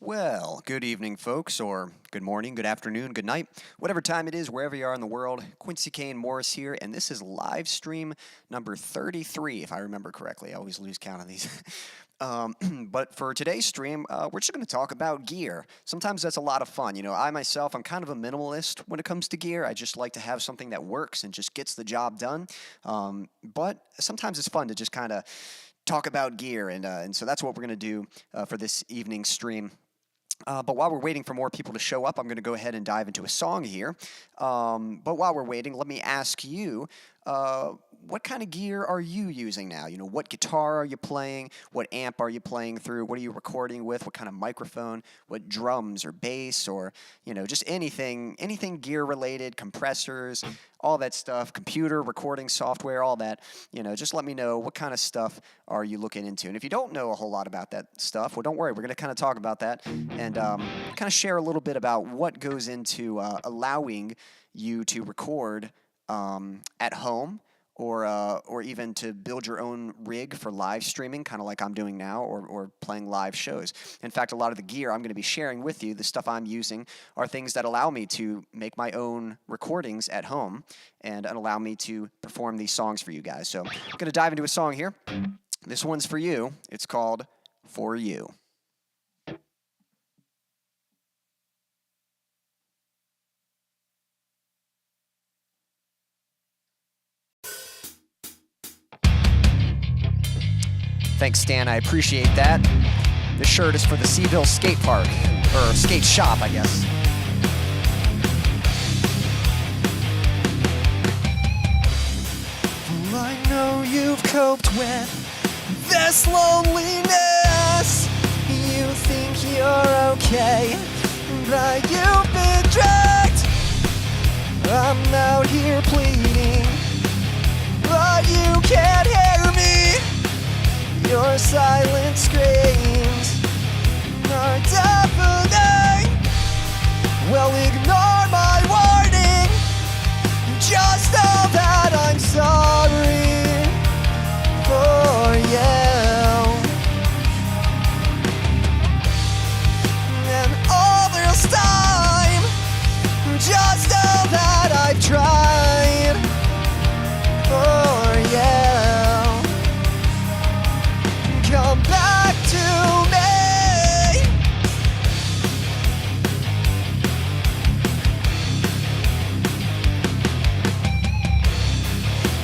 Well, good evening, folks, or good morning, good afternoon, good night, whatever time it is, wherever you are in the world. Quincy, Kane, Morris here, and this is live stream number 33, if I remember correctly. I always lose count on these. But for today's stream, we're just going to talk about gear. Sometimes that's a lot of fun. You know, I myself, I'm kind of a minimalist when it comes to gear. I just like to have something that works and just gets the job done. But sometimes it's fun to just kind of talk about gear, and so that's what we're going to do for this evening's stream. But while we're waiting for more people to show up, I'm going to go ahead and dive into a song here. But while we're waiting, let me ask you, what kind of gear are you using now? You know, what guitar are you playing? What amp are you playing through? What are you recording with? What kind of microphone? What drums or bass or, you know, just anything gear related, compressors, all that stuff, computer, recording software, all that. You know, just let me know what kind of stuff are you looking into. And if you don't know a whole lot about that stuff, well, don't worry. We're going to kind of talk about that and kind of share a little bit about what goes into allowing you to record at home, or even to build your own rig for live streaming, kind of like I'm doing now, or playing live shows. In fact, a lot of the gear I'm going to be sharing with you, the stuff I'm using, are things that allow me to make my own recordings at home and allow me to perform these songs for you guys. So I'm going to dive into a song here. This one's for you. It's called For You. Thanks, Stan. I appreciate that. This shirt is for the Seaville Skate Park, or skate shop, I guess. Well, I know you've coped with this loneliness. You think you're okay, but you've been dragged. I'm out here pleading, but you can't hear me. Your silent screams are deafening. Well, ignore my warning. Just know that I'm sorry for you. And all this time, just know that I've tried for you. Come back to me.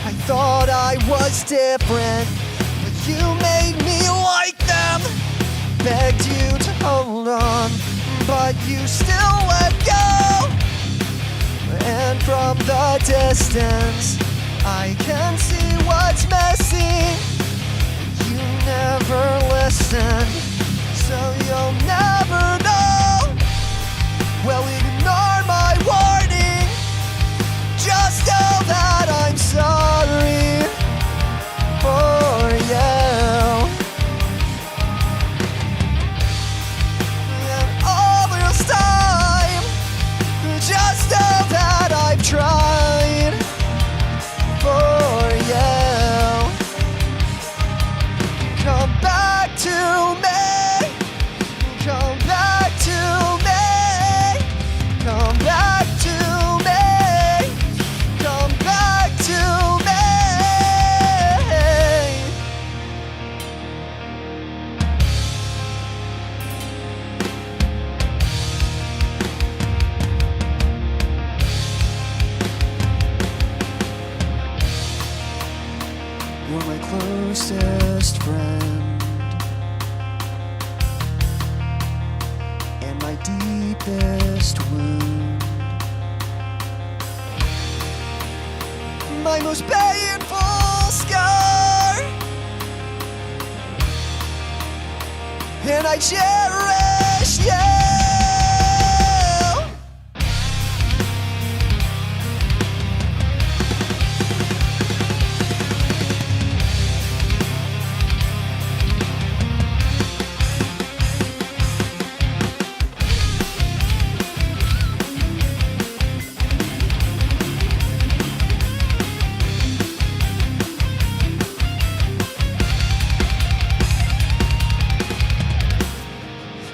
I thought I was different, but you made me like them. Begged you to hold on, but you still let go. And from the distance, I can see what's missing. You never listen, so you'll never know. Well, ignore my warning. Just know that I'm sorry for you. And all this time, just know that I've tried for you. Come back to me. Come back to me. Come back to me. Come back to me. You're my closest friend and my deepest wound, my most painful scar, and I cherish you.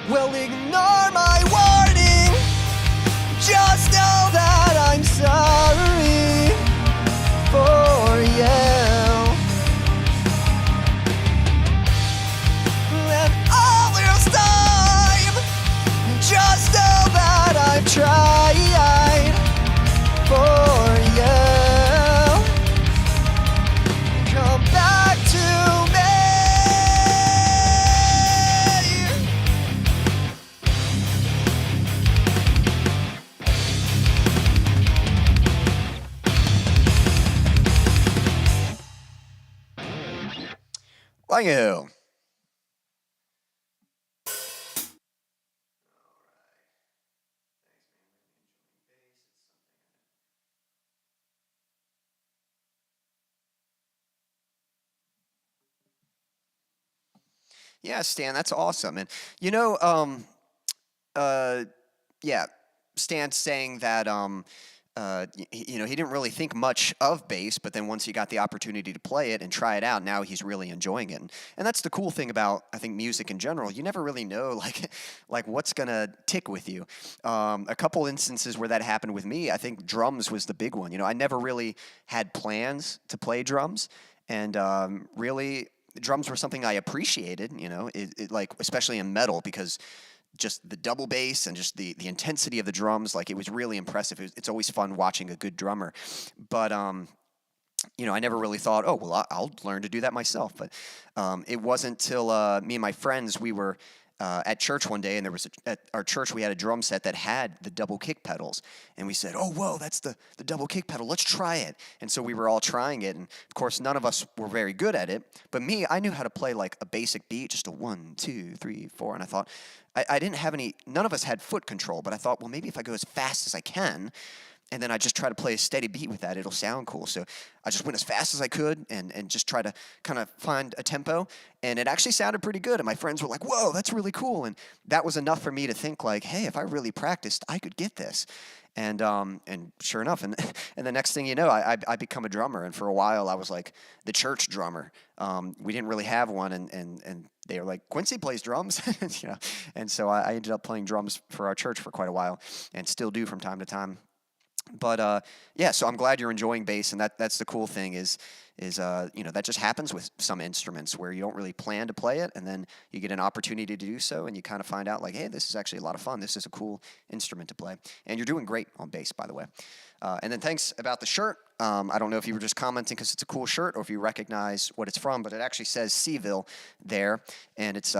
Well, ignore Flying Hill. Yeah, Stan, that's awesome. And you know, uh, yeah, Stan saying that you know, he didn't really think much of bass, but then once he got the opportunity to play it and try it out, now he's really enjoying it. And that's the cool thing about, I think, music in general. You never really know like what's gonna tick with you. A couple instances where that happened with me, I think drums was the big one. You know, I never really had plans to play drums, and really drums were something I appreciated, you know, like especially in metal because just the double bass and just the intensity of the drums, like it was really impressive. It's always fun watching a good drummer, but you know, I never really thought, oh well, I'll learn to do that myself. But it wasn't till me and my friends we were. At church one day, and there was at our church we had a drum set that had the double kick pedals, and we said, "Oh, whoa, that's the double kick pedal. Let's try it." And so we were all trying it, and of course, none of us were very good at it. But me, I knew how to play like a basic beat, just a 1, 2, 3, 4, and I thought I didn't have any. None of us had foot control, but I thought, well, maybe if I go as fast as I can, and then I just try to play a steady beat with that, it'll sound cool. So I just went as fast as I could and just try to kind of find a tempo, and it actually sounded pretty good. And my friends were like, "Whoa, that's really cool!" And that was enough for me to think like, "Hey, if I really practiced, I could get this." And sure enough, and and the next thing you know, I become a drummer. And for a while, I was like the church drummer. We didn't really have one, and they were like, "Quincy plays drums," you know. And so I ended up playing drums for our church for quite a while, and still do from time to time. But yeah, so I'm glad you're enjoying bass, and that's the cool thing is you know, that just happens with some instruments where you don't really plan to play it, and then you get an opportunity to do so, and you kind of find out like, hey, this is actually a lot of fun. This is a cool instrument to play, and you're doing great on bass, by the way. And then thanks about the shirt. I don't know if you were just commenting because it's a cool shirt, or if you recognize what it's from, but it actually says Seville there, and it's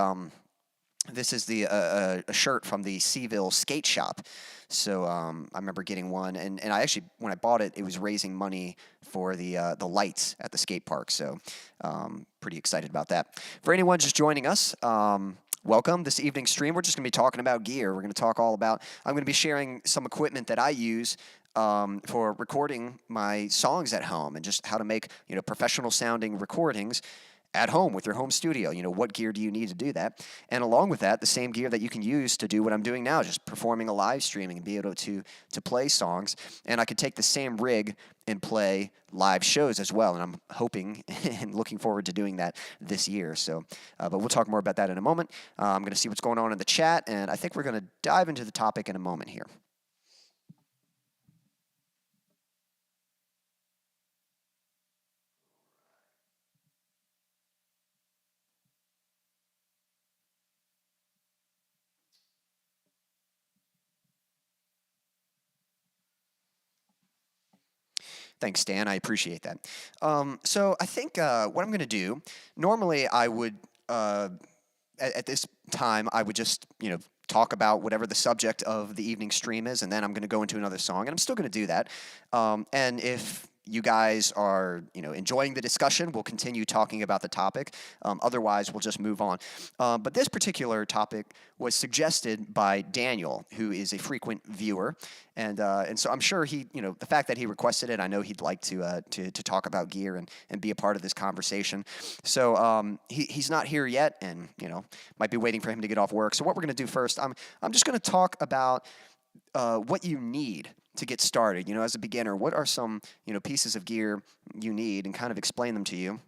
this is a shirt from the Seville skate shop. So I remember getting one, and I actually, when I bought it, it was raising money for the lights at the skate park. So pretty excited about that. For anyone just joining us, welcome. This evening's stream, we're just going to be talking about gear. We're going to talk all about, I'm going to be sharing some equipment that I use for recording my songs at home, and just how to make, you know, professional sounding recordings at home with your home studio. You know, what gear do you need to do that? And along with that, the same gear that you can use to do what I'm doing now, just performing a live streaming and be able to play songs. And I could take the same rig and play live shows as well. And I'm hoping and looking forward to doing that this year. So, but we'll talk more about that in a moment. I'm going to see what's going on in the chat, and I think we're going to dive into the topic in a moment here. Thanks, Dan. I appreciate that. So I think what I'm going to do, normally I would, at this time, I would just, you know, talk about whatever the subject of the evening stream is, and then I'm going to go into another song, and I'm still going to do that. And if you guys are, you know, enjoying the discussion, we'll continue talking about the topic. Otherwise, we'll just move on. But this particular topic was suggested by Daniel, who is a frequent viewer, and so I'm sure he, you know, the fact that he requested it, I know he'd like to talk about gear and be a part of this conversation. So he's not here yet, and you know, might be waiting for him to get off work. So what we're going to do first, I'm just going to talk about what you need to get started. You know, as a beginner, what are some, you know, pieces of gear you need, and kind of explain them to you.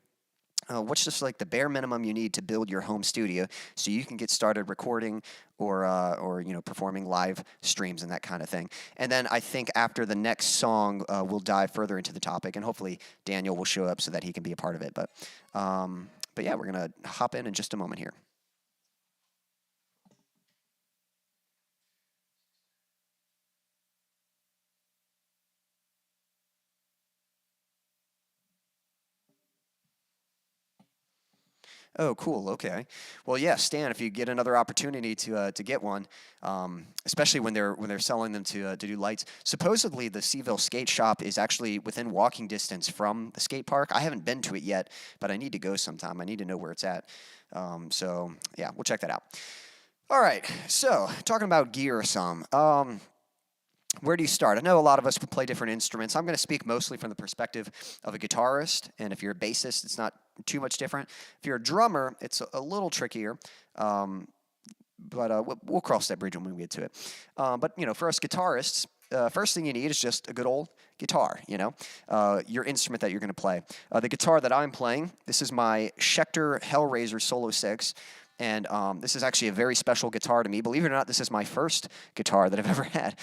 What's just like the bare minimum you need to build your home studio so you can get started recording or you know, performing live streams and that kind of thing. And then I think after the next song, we'll dive further into the topic, and hopefully Daniel will show up so that he can be a part of it. But yeah, we're gonna hop in just a moment here. Oh, cool. Okay. Well, yeah, Stan, if you get another opportunity to get one, especially when they're selling them to do lights. Supposedly, the Seville Skate Shop is actually within walking distance from the skate park. I haven't been to it yet, but I need to go sometime. I need to know where it's at. So yeah, we'll check that out. All right. So talking about gear some. Where do you start? I know a lot of us play different instruments. I'm going to speak mostly from the perspective of a guitarist, and if you're a bassist, it's not too much different. If you're a drummer, it's a little trickier, but we'll cross that bridge when we get to it. But, for us guitarists, first thing you need is just a good old guitar, your instrument that you're going to play. The guitar that I'm playing, this is my Schecter Hellraiser Solo 6. And this is actually a very special guitar to me. Believe it or not, this is my first guitar that I've ever had,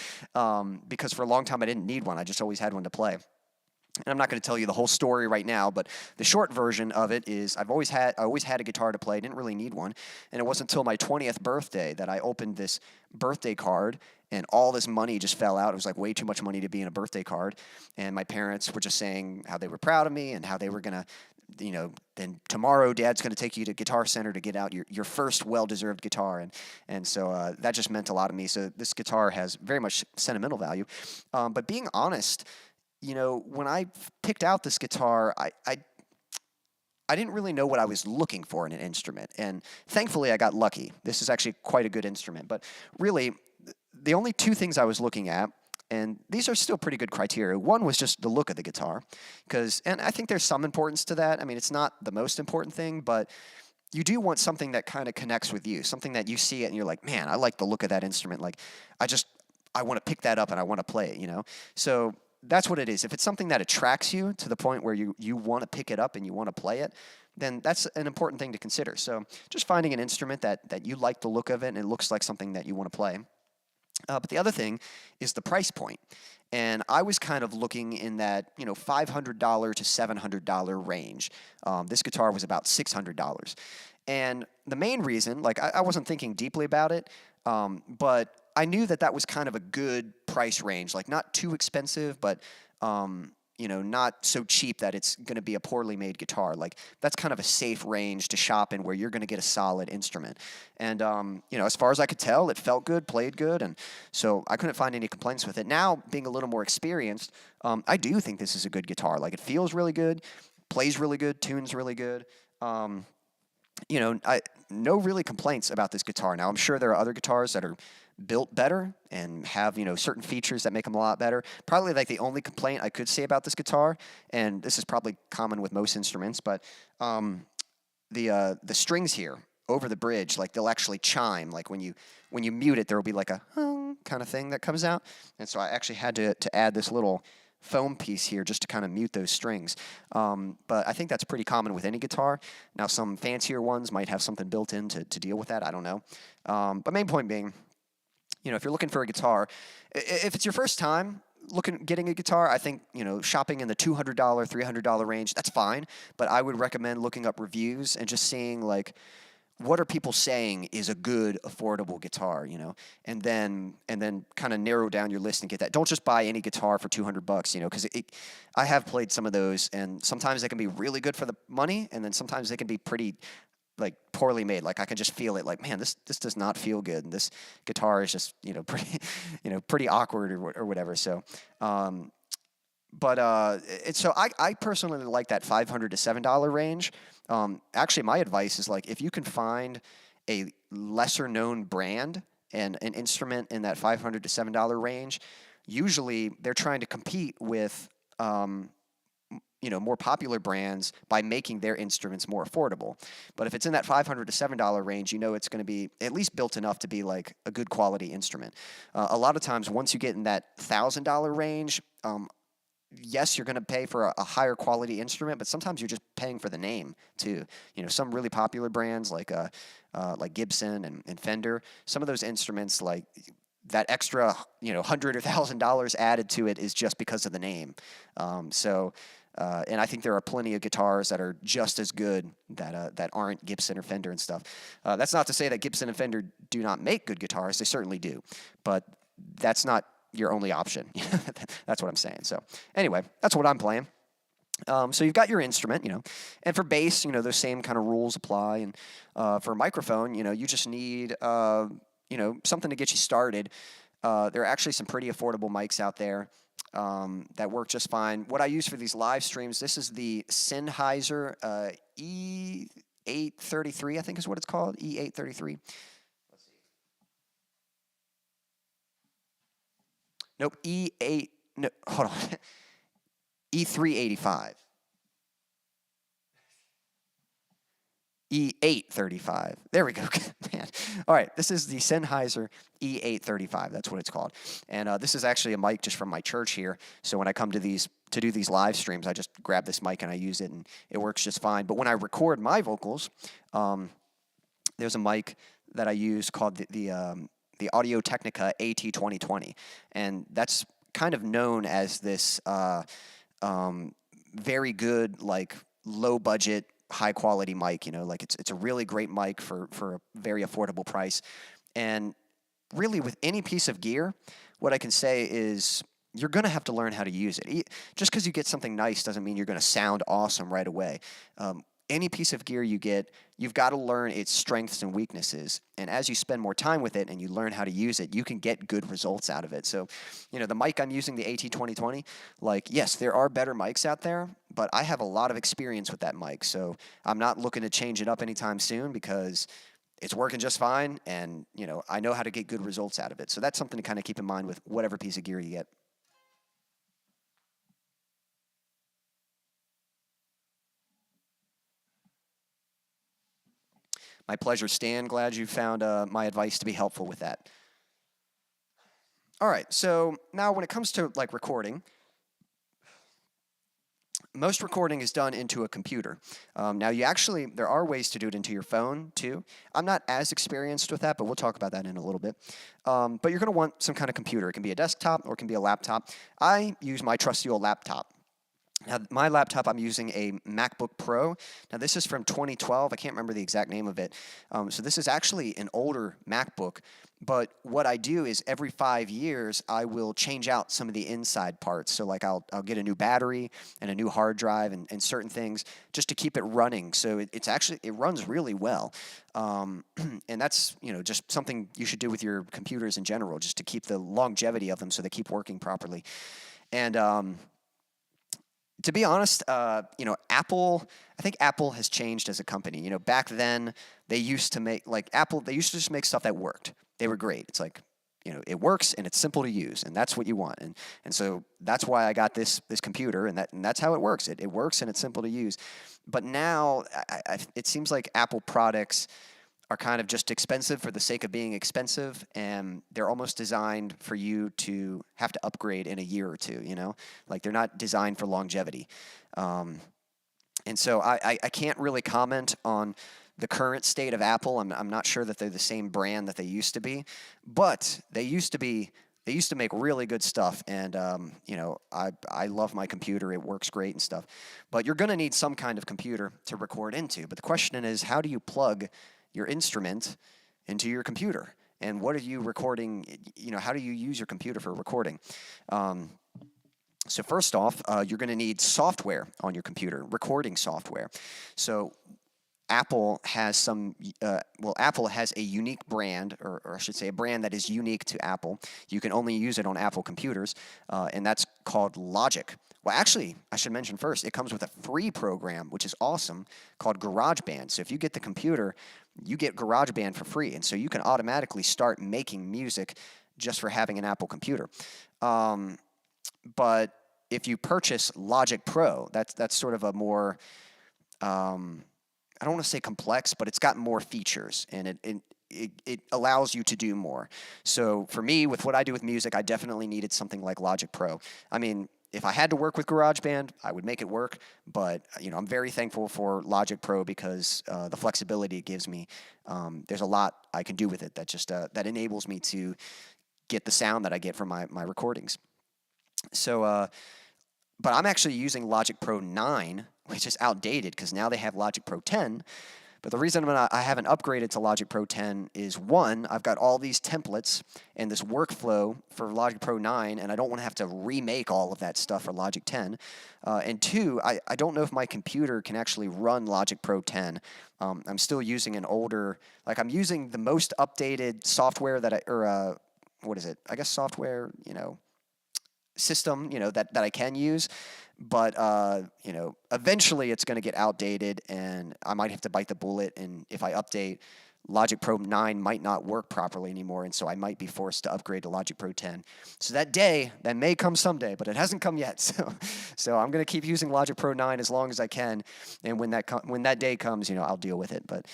because for a long time I didn't need one. I just always had one to play. And I'm not going to tell you the whole story right now, but the short version of it is I always had a guitar to play. Didn't really need one. And it wasn't until my 20th birthday that I opened this birthday card, and all this money just fell out. It was like way too much money to be in a birthday card. And my parents were just saying how they were proud of me and how they were going to, then tomorrow Dad's going to take you to Guitar Center to get out your first well-deserved guitar. And so that just meant a lot to me. So this guitar has very much sentimental value. But being honest, when I picked out this guitar, I didn't really know what I was looking for in an instrument. And thankfully, I got lucky. This is actually quite a good instrument. But really, the only two things I was looking at, and these are still pretty good criteria. One was just the look of the guitar, and I think there's some importance to that. I mean, it's not the most important thing, but you do want something that kind of connects with you, something that you see it and you're like, man, I like the look of that instrument. Like, I want to pick that up and I want to play it, So that's what it is. If it's something that attracts you to the point where you want to pick it up and you want to play it, then that's an important thing to consider. So just finding an instrument that you like the look of it and it looks like something that you want to play. But the other thing is the price point. And I was kind of looking in that, $500 to $700 range. This guitar was about $600. And the main reason, I wasn't thinking deeply about it, but I knew that was kind of a good price range. Like, not too expensive, but, not so cheap that it's going to be a poorly made guitar. Like, that's kind of a safe range to shop in where you're going to get a solid instrument. And, as far as I could tell, it felt good, played good, and so I couldn't find any complaints with it. Now, being a little more experienced, I do think this is a good guitar. Like, it feels really good, plays really good, tunes really good. No really complaints about this guitar. Now, I'm sure there are other guitars that are built better and have, certain features that make them a lot better. Probably like the only complaint I could say about this guitar, and this is probably common with most instruments, but the strings here over the bridge, like, they'll actually chime. Like, when you mute it, there will be like a hung kind of thing that comes out. And so I actually had to add this little foam piece here just to kind of mute those strings. But I think that's pretty common with any guitar. Now, some fancier ones might have something built in to deal with that. I don't know. But main point being, if you're looking for a guitar, if it's your first time getting a guitar, I think, shopping in the $200, $300 range, that's fine. But I would recommend looking up reviews and just seeing, like, what are people saying is a good, affordable guitar, and then kind of narrow down your list and get that. Don't just buy any guitar for $200, because I have played some of those, and sometimes they can be really good for the money, and then sometimes they can be pretty, like, poorly made. Like, I can just feel it, like, man, this does not feel good, and this guitar is just, pretty awkward or whatever. So, so I personally like that $500 to $700 range. Actually, my advice is, like, if you can find a lesser known brand and an instrument in that $500 to $700 range, usually they're trying to compete with more popular brands by making their instruments more affordable. But if it's in that $500 to $700 range, it's going to be at least built enough to be like a good quality instrument. A lot of times, once you get in that $1,000 range, yes, you're going to pay for a higher quality instrument, but sometimes you're just paying for the name too. Some really popular brands like Gibson and Fender, some of those instruments, like, that extra, $100 or $1,000 added to it is just because of the name. And I think there are plenty of guitars that are just as good that aren't Gibson or Fender and stuff. That's not to say that Gibson and Fender do not make good guitars. They certainly do. But that's not your only option. That's what I'm saying. So anyway, that's what I'm playing. So you've got your instrument, and for bass, those same kind of rules apply. And for a microphone, you just need, something to get you started. There are actually some pretty affordable mics out there that work just fine. What I use for these live streams, this is the Sennheiser E833, I think is what it's called, E833. Let's see. Nope, E8, no, hold on. E385. E835. There we go. Man. All right, this is the Sennheiser E835. That's what it's called. And this is actually a mic just from my church here. So when I come to do these live streams, I just grab this mic and I use it, and it works just fine. But when I record my vocals, there's a mic that I use called the Audio-Technica AT2020, and that's kind of known as this very good, like, low budget, high quality mic. Like it's a really great mic for a very affordable price. And really, with any piece of gear, what I can say is you're going to have to learn how to use it. Just because you get something nice doesn't mean you're going to sound awesome right away. Any piece of gear you get, you've got to learn its strengths and weaknesses. And as you spend more time with it and you learn how to use it, you can get good results out of it. So, the mic I'm using, the AT2020, like, yes, there are better mics out there, but I have a lot of experience with that mic. So I'm not looking to change it up anytime soon because it's working just fine. And, I know how to get good results out of it. So that's something to kind of keep in mind with whatever piece of gear you get. My pleasure, Stan. Glad you found my advice to be helpful with that. All right, so now when it comes to like recording, most recording is done into a computer. Now there are ways to do it into your phone too. I'm not as experienced with that, but we'll talk about that in a little bit. But you're gonna want some kind of computer. It can be a desktop or it can be a laptop. I use my trusty old laptop. Now, my laptop, I'm using a MacBook Pro. Now, this is from 2012. I can't remember the exact name of it. So this is actually an older MacBook. But what I do is every 5 years, I will change out some of the inside parts. So, like, I'll get a new battery and a new hard drive and certain things just to keep it running. So it runs really well. And that's, just something you should do with your computers in general, just to keep the longevity of them so they keep working properly. And to be honest, I think Apple has changed as a company. Back then they used to make, like, they used to just make stuff that worked. They were great. It's like, it works and it's simple to use, and that's what you want. And so that's why I got this computer, and that's how it works. It works and it's simple to use. But now it seems like Apple products are kind of just expensive for the sake of being expensive, and they're almost designed for you to have to upgrade in a year or two, Like, they're not designed for longevity. And so I can't really comment on the current state of Apple. I'm not sure that they're the same brand that they used to be, but they used to make really good stuff, and I love my computer. It works great and stuff. But you're going to need some kind of computer to record into. But the question is, how do you plug your instrument into your computer? And what are you recording? How do you use your computer for recording? So first off, you're going to need software on your computer, recording software. So Apple has Apple has a unique brand, or I should say a brand that is unique to Apple. You can only use it on Apple computers, and that's called Logic. Well, actually, I should mention first, it comes with a free program, which is awesome, called GarageBand. So if you get the computer, you get GarageBand for free, and so you can automatically start making music just for having an Apple computer. But if you purchase Logic Pro, that's sort of a more, I don't want to say complex, but it's got more features, and it allows you to do more. So for me, with what I do with music, I definitely needed something like Logic Pro. I mean, if I had to work with GarageBand, I would make it work, but I'm very thankful for Logic Pro because the flexibility it gives me. There's a lot I can do with it that just that enables me to get the sound that I get from my recordings. So, but I'm actually using Logic Pro 9, which is outdated because now they have Logic Pro 10. But the reason I haven't upgraded to Logic Pro 10 is, one, I've got all these templates and this workflow for Logic Pro 9, and I don't want to have to remake all of that stuff for Logic 10. And two, I don't know if my computer can actually run Logic Pro 10. I'm still using an older, like I'm using the most updated software that what is it? I guess software, system, that I can use. But, eventually it's going to get outdated, and I might have to bite the bullet, and if I update, Logic Pro 9 might not work properly anymore, and so I might be forced to upgrade to Logic Pro 10. So that may come someday, but it hasn't come yet. So I'm going to keep using Logic Pro 9 as long as I can, and when that day comes, I'll deal with it. But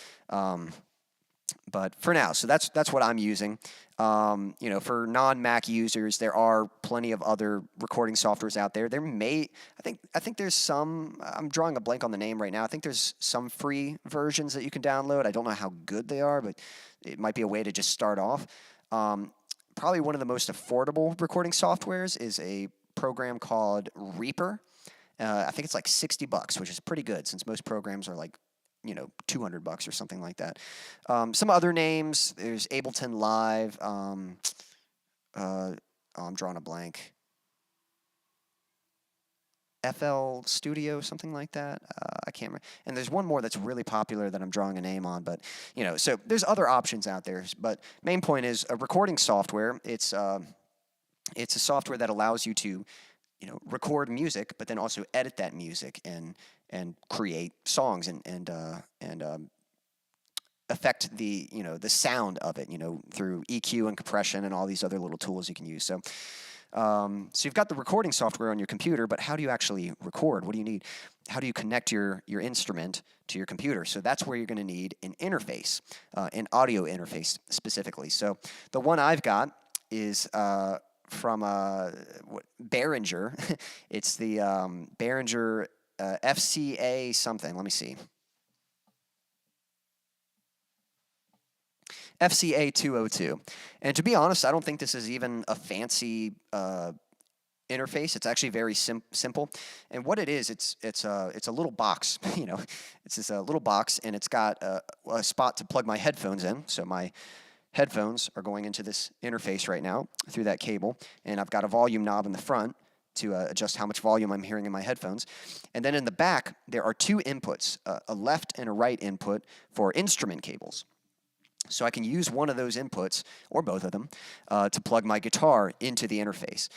for now, so that's what I'm using. For non-Mac users, there are plenty of other recording softwares out there. I think there's some, I'm drawing a blank on the name right now. I think there's some free versions that you can download. I don't know how good they are, but it might be a way to just start off. Probably one of the most affordable recording softwares is a program called Reaper. I think it's like $60, which is pretty good since most programs are like $200 or something like that. Some other names, there's Ableton Live. I'm drawing a blank. FL Studio, something like that. I can't remember. And there's one more that's really popular that I'm drawing a name on. But, so there's other options out there. But main point is a recording software. It's a software that allows you to, record music, but then also edit that music and create songs and affect the the sound of it through EQ and compression and all these other little tools you can use. So you've got the recording software on your computer, but how do you actually record? What do you need? How do you connect your instrument to your computer? So that's where you're going to need an interface, an audio interface specifically. So the one I've got is from Behringer. It's the Behringer FCA something. Let me see. FCA 202. And to be honest, I don't think this is even a fancy interface. It's actually very simple. And what it is, it's a little box. It's this little box, and it's got a spot to plug my headphones in. So my headphones are going into this interface right now through that cable, and I've got a volume knob in the front to adjust how much volume I'm hearing in my headphones. And then in the back, there are two inputs, a left and a right input for instrument cables. So I can use one of those inputs, or both of them, to plug my guitar into the interface.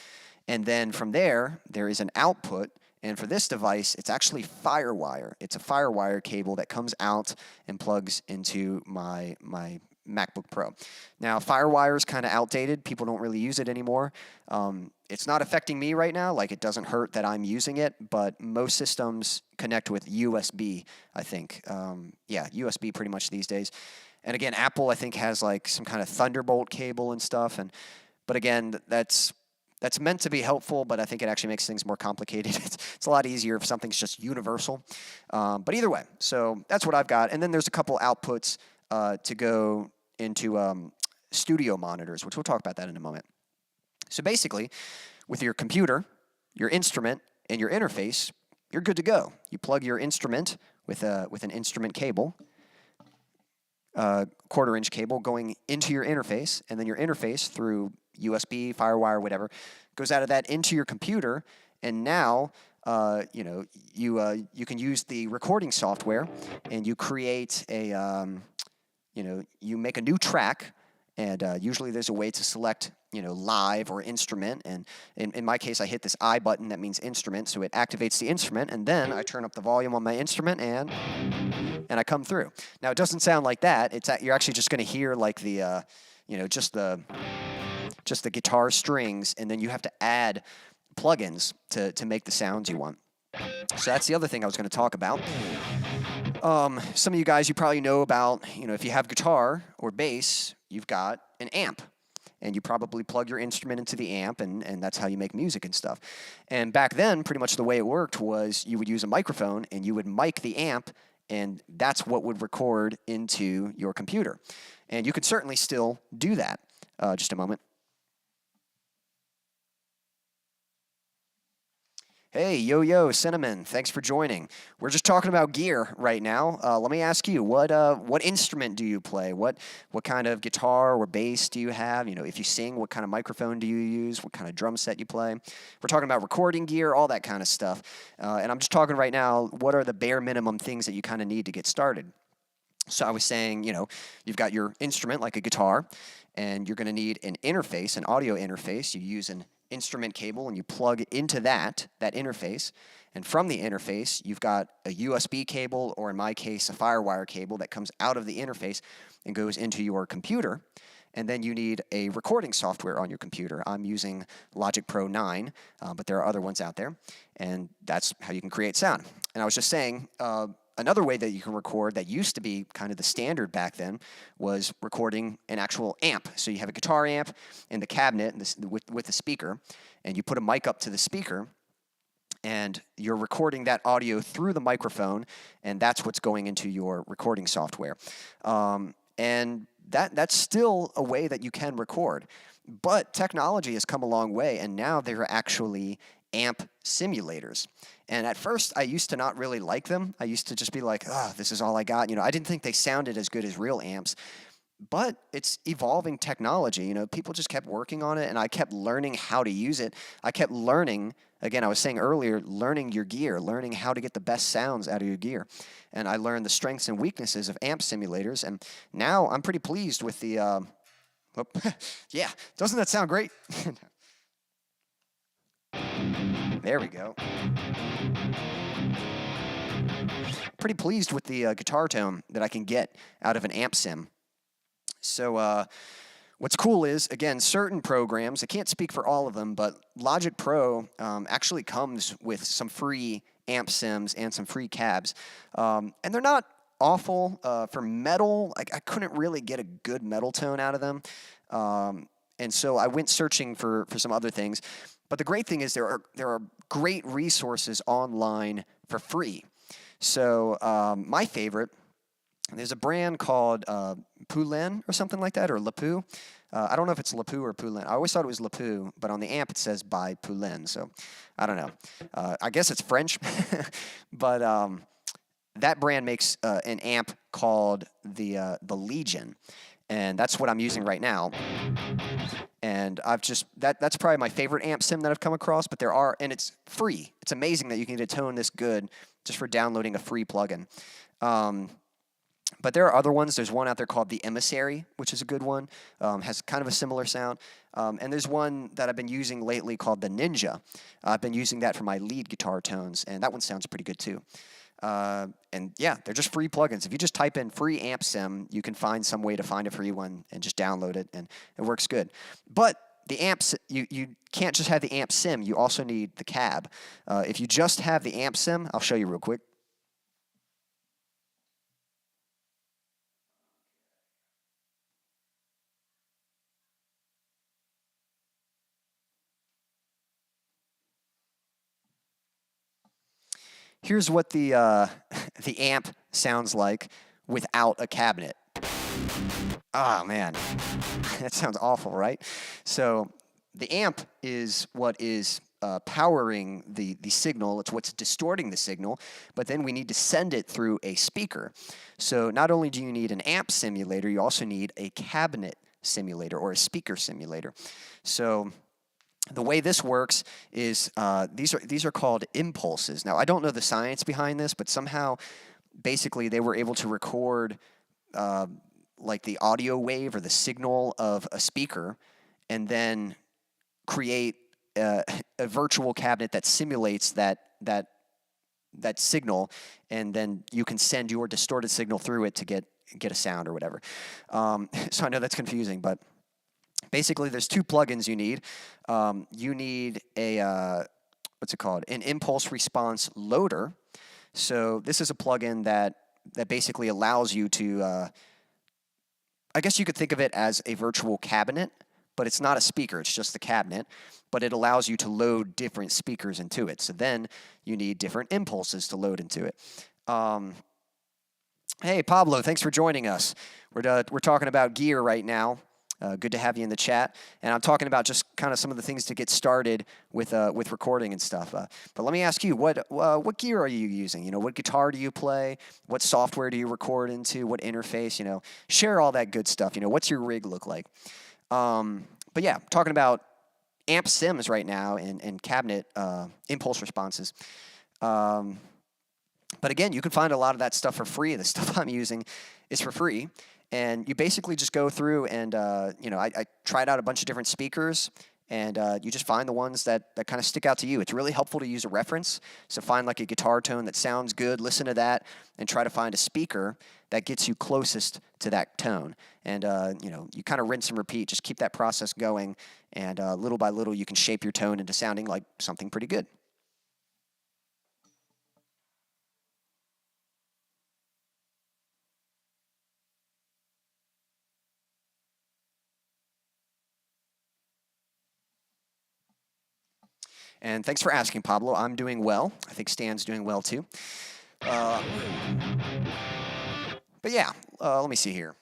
And then from there is an output, and for this device, it's actually Firewire. It's a Firewire cable that comes out and plugs into my MacBook Pro. Now, Firewire is kind of outdated. People don't really use it anymore. It's not affecting me right now. Like, it doesn't hurt that I'm using it, but most systems connect with USB, I think. USB pretty much these days. And again, Apple, I think, has like some kind of Thunderbolt cable and stuff. But again, that's meant to be helpful, but I think it actually makes things more complicated. It's a lot easier if something's just universal. But either way, so that's what I've got. And then there's a couple outputs to go into studio monitors, which we'll talk about that in a moment. So basically, with your computer, your instrument, and your interface, you're good to go. You plug your instrument with an instrument cable, quarter-inch cable going into your interface, and then your interface through USB, Firewire, whatever, goes out of that into your computer, and now you can use the recording software, and you create you make a new track, and usually there's a way to select live or instrument, and in my case I hit this I button that means instrument, so it activates the instrument, and then I turn up the volume on my instrument and I come through. Now it doesn't sound like that. You're actually just going to hear like the just the guitar strings, and then you have to add plugins to make the sounds you want. So that's the other thing I was going to talk about. Some of you guys, you probably know about, if you have guitar or bass, you've got an amp. And you probably plug your instrument into the amp, and that's how you make music and stuff. And back then, pretty much the way it worked was you would use a microphone, and you would mic the amp, and that's what would record into your computer. And you could certainly still do that. Just a moment. Hey, yo, Cinnamon, thanks for joining. We're just talking about gear right now. Let me ask you, what instrument do you play? What kind of guitar or bass do you have? You know, if you sing, what kind of microphone do you use? What kind of drum set you play? We're talking about recording gear, all that kind of stuff. And I'm just talking right now, what are the bare minimum things that you kind of need to get started? So I was saying, you know, you've got your instrument like a guitar, and you're going to need an interface, an audio interface. You use an instrument cable and you plug into that interface. And from the interface, you've got a USB cable, or in my case, a Firewire cable that comes out of the interface and goes into your computer. And then you need a recording software on your computer. I'm using Logic Pro 9, but there are other ones out there. And that's how you can create sound. And I was just saying, another way that you can record that used to be kind of the standard back then was recording an actual amp. So you have a guitar amp in the cabinet with the speaker, and you put a mic up to the speaker, and you're recording that audio through the microphone, and that's what's going into your recording software. And that's still a way that you can record. But technology has come a long way, and now there are actually amp simulators. And at first, I used to not really like them. I used to just be like, this is all I got. You know, I didn't think they sounded as good as real amps. But it's evolving technology. You know, people just kept working on it, and I kept learning how to use it. I kept learning, again, I was saying earlier, learning your gear, learning how to get the best sounds out of your gear. And I learned the strengths and weaknesses of amp simulators, and now I'm pretty pleased with the, yeah, doesn't that sound great? There we go. Pretty pleased with the guitar tone that I can get out of an amp sim. So what's cool is, again, certain programs, I can't speak for all of them, but Logic Pro actually comes with some free amp sims and some free cabs. And they're not awful. For metal, I couldn't really get a good metal tone out of them. And so I went searching for some other things. But the great thing is there are great resources online for free. So my favorite, there's a brand called Poulin or something like that, or Lepou. I don't know if it's Lepou or Poulin. I always thought it was Lepou, but on the amp it says by Poulin. So I don't know. I guess it's French. But that brand makes an amp called the Legion. And that's what I'm using right now. And I've just, that's probably my favorite amp sim that I've come across, but there are, and it's free. It's amazing that you can get a tone this good just for downloading a free plugin. But there are other ones. There's one out there called the Emissary, which is a good one. Has kind of a similar sound. And there's one that I've been using lately called the Ninja. I've been using that for my lead guitar tones, and that one sounds pretty good too. And yeah, they're just free plugins. If you just type in free amp sim, you can find some way to find a free one and just download it, and it works good. But the amps, you can't just have the amp sim. You also need the cab. If you just have the amp sim, I'll show you real quick. Here's what the the amp sounds like without a cabinet. Oh, man. That sounds awful, right? So the amp is what is powering the signal. It's what's distorting the signal, but then we need to send it through a speaker. So not only do you need an amp simulator, you also need a cabinet simulator or a speaker simulator. So the way this works is these are called impulses. Now, I don't know the science behind this, but somehow, basically, they were able to record like the audio wave or the signal of a speaker, and then create a virtual cabinet that simulates that signal, and then you can send your distorted signal through it to get a sound or whatever. So I know that's confusing, but basically, there's two plugins you need. You need a, what's it called? An impulse response loader. So this is a plugin that basically allows you to, I guess you could think of it as a virtual cabinet, but it's not a speaker, it's just the cabinet. But it allows you to load different speakers into it. So then you need different impulses to load into it. Hey, Pablo, thanks for joining us. We're talking about gear right now. Good to have you in the chat. And I'm talking about just kind of some of the things to get started with recording and stuff. But let me ask you, what gear are you using? You know, what guitar do you play? What software do you record into? What interface? You know, share all that good stuff. You know, what's your rig look like? But yeah, talking about amp sims right now and cabinet impulse responses. But again, you can find a lot of that stuff for free. The stuff I'm using is for free. And you basically just go through and, you know, I tried out a bunch of different speakers, and you just find the ones that kind of stick out to you. It's really helpful to use a reference. So find like a guitar tone that sounds good, listen to that, and try to find a speaker that gets you closest to that tone. And, you know, you kind of rinse and repeat. Just keep that process going, and little by little you can shape your tone into sounding like something pretty good. And thanks for asking, Pablo. I'm doing well. I think Stan's doing well, too. But yeah, let me see here.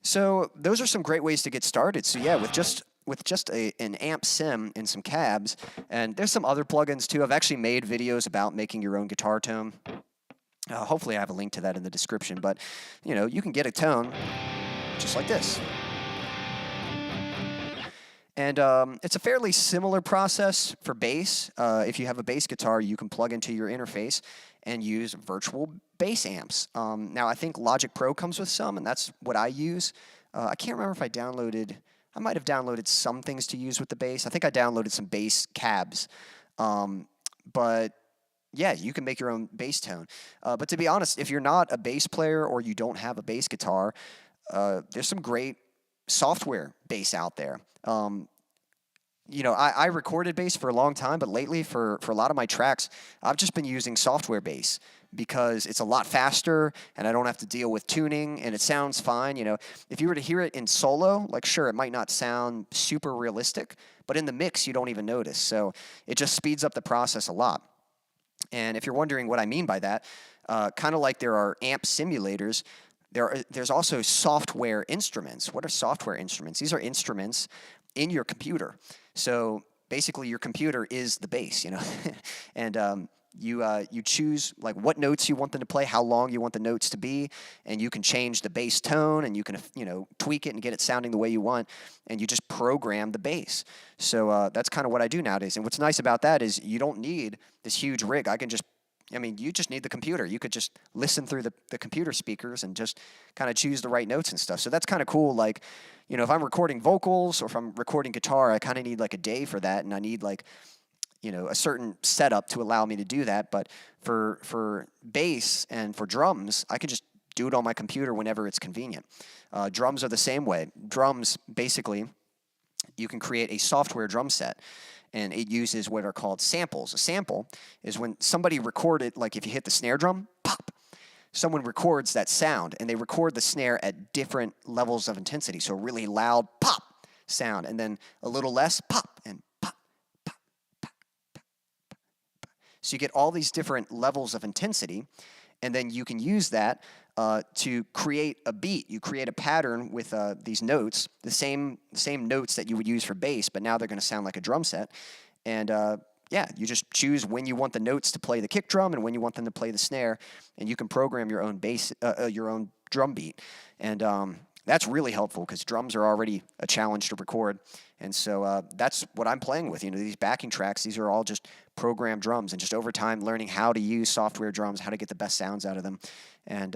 So those are some great ways to get started. So yeah, with just an amp sim and some cabs, and there's some other plugins, too. I've actually made videos about making your own guitar tone. Hopefully I have a link to that in the description. But, you know, you can get a tone just like this. And it's a fairly similar process for bass. If you have a bass guitar, you can plug into your interface and use virtual bass amps. Now, I think Logic Pro comes with some, and that's what I use. I can't remember if I might have downloaded some things to use with the bass. I think I downloaded some bass cabs. But yeah, you can make your own bass tone. But to be honest, if you're not a bass player or you don't have a bass guitar, there's some great software bass out there. You know, I recorded bass for a long time, but lately for a lot of my tracks, I've just been using software bass because it's a lot faster and I don't have to deal with tuning and it sounds fine. You know, if you were to hear it in solo, like sure, it might not sound super realistic, but in the mix, you don't even notice. So it just speeds up the process a lot. And if you're wondering what I mean by that, kind of like there are amp simulators, there's also software instruments. What are software instruments? These are instruments in your computer. So basically your computer is the bass, you know, and you choose like what notes you want them to play, how long you want the notes to be, and you can change the bass tone, and you can, you know, tweak it and get it sounding the way you want, and you just program the bass. So that's kind of what I do nowadays. And what's nice about that is you don't need this huge rig. You just need the computer. You could just listen through the computer speakers and just kind of choose the right notes and stuff. So that's kind of cool. Like, you know, if I'm recording vocals or if I'm recording guitar, I kind of need like a day for that, and I need like, you know, a certain setup to allow me to do that. But for bass and for drums, I can just do it on my computer whenever it's convenient. Drums are the same way. Drums, basically, you can create a software drum set, and it uses what are called samples. A sample is when somebody recorded, like if you hit the snare drum, pop, someone records that sound, and they record the snare at different levels of intensity. So a really loud pop sound, and then a little less pop, and pop, pop, pop, pop, pop. So you get all these different levels of intensity, and then you can use that to create a beat. You create a pattern with these notes, the same notes that you would use for bass, but now they're going to sound like a drum set. And yeah, you just choose when you want the notes to play the kick drum and when you want them to play the snare, and you can program your own bass, your own drum beat. And that's really helpful because drums are already a challenge to record. And so that's what I'm playing with. You know, these backing tracks, these are all just programmed drums, and just over time learning how to use software drums, how to get the best sounds out of them. And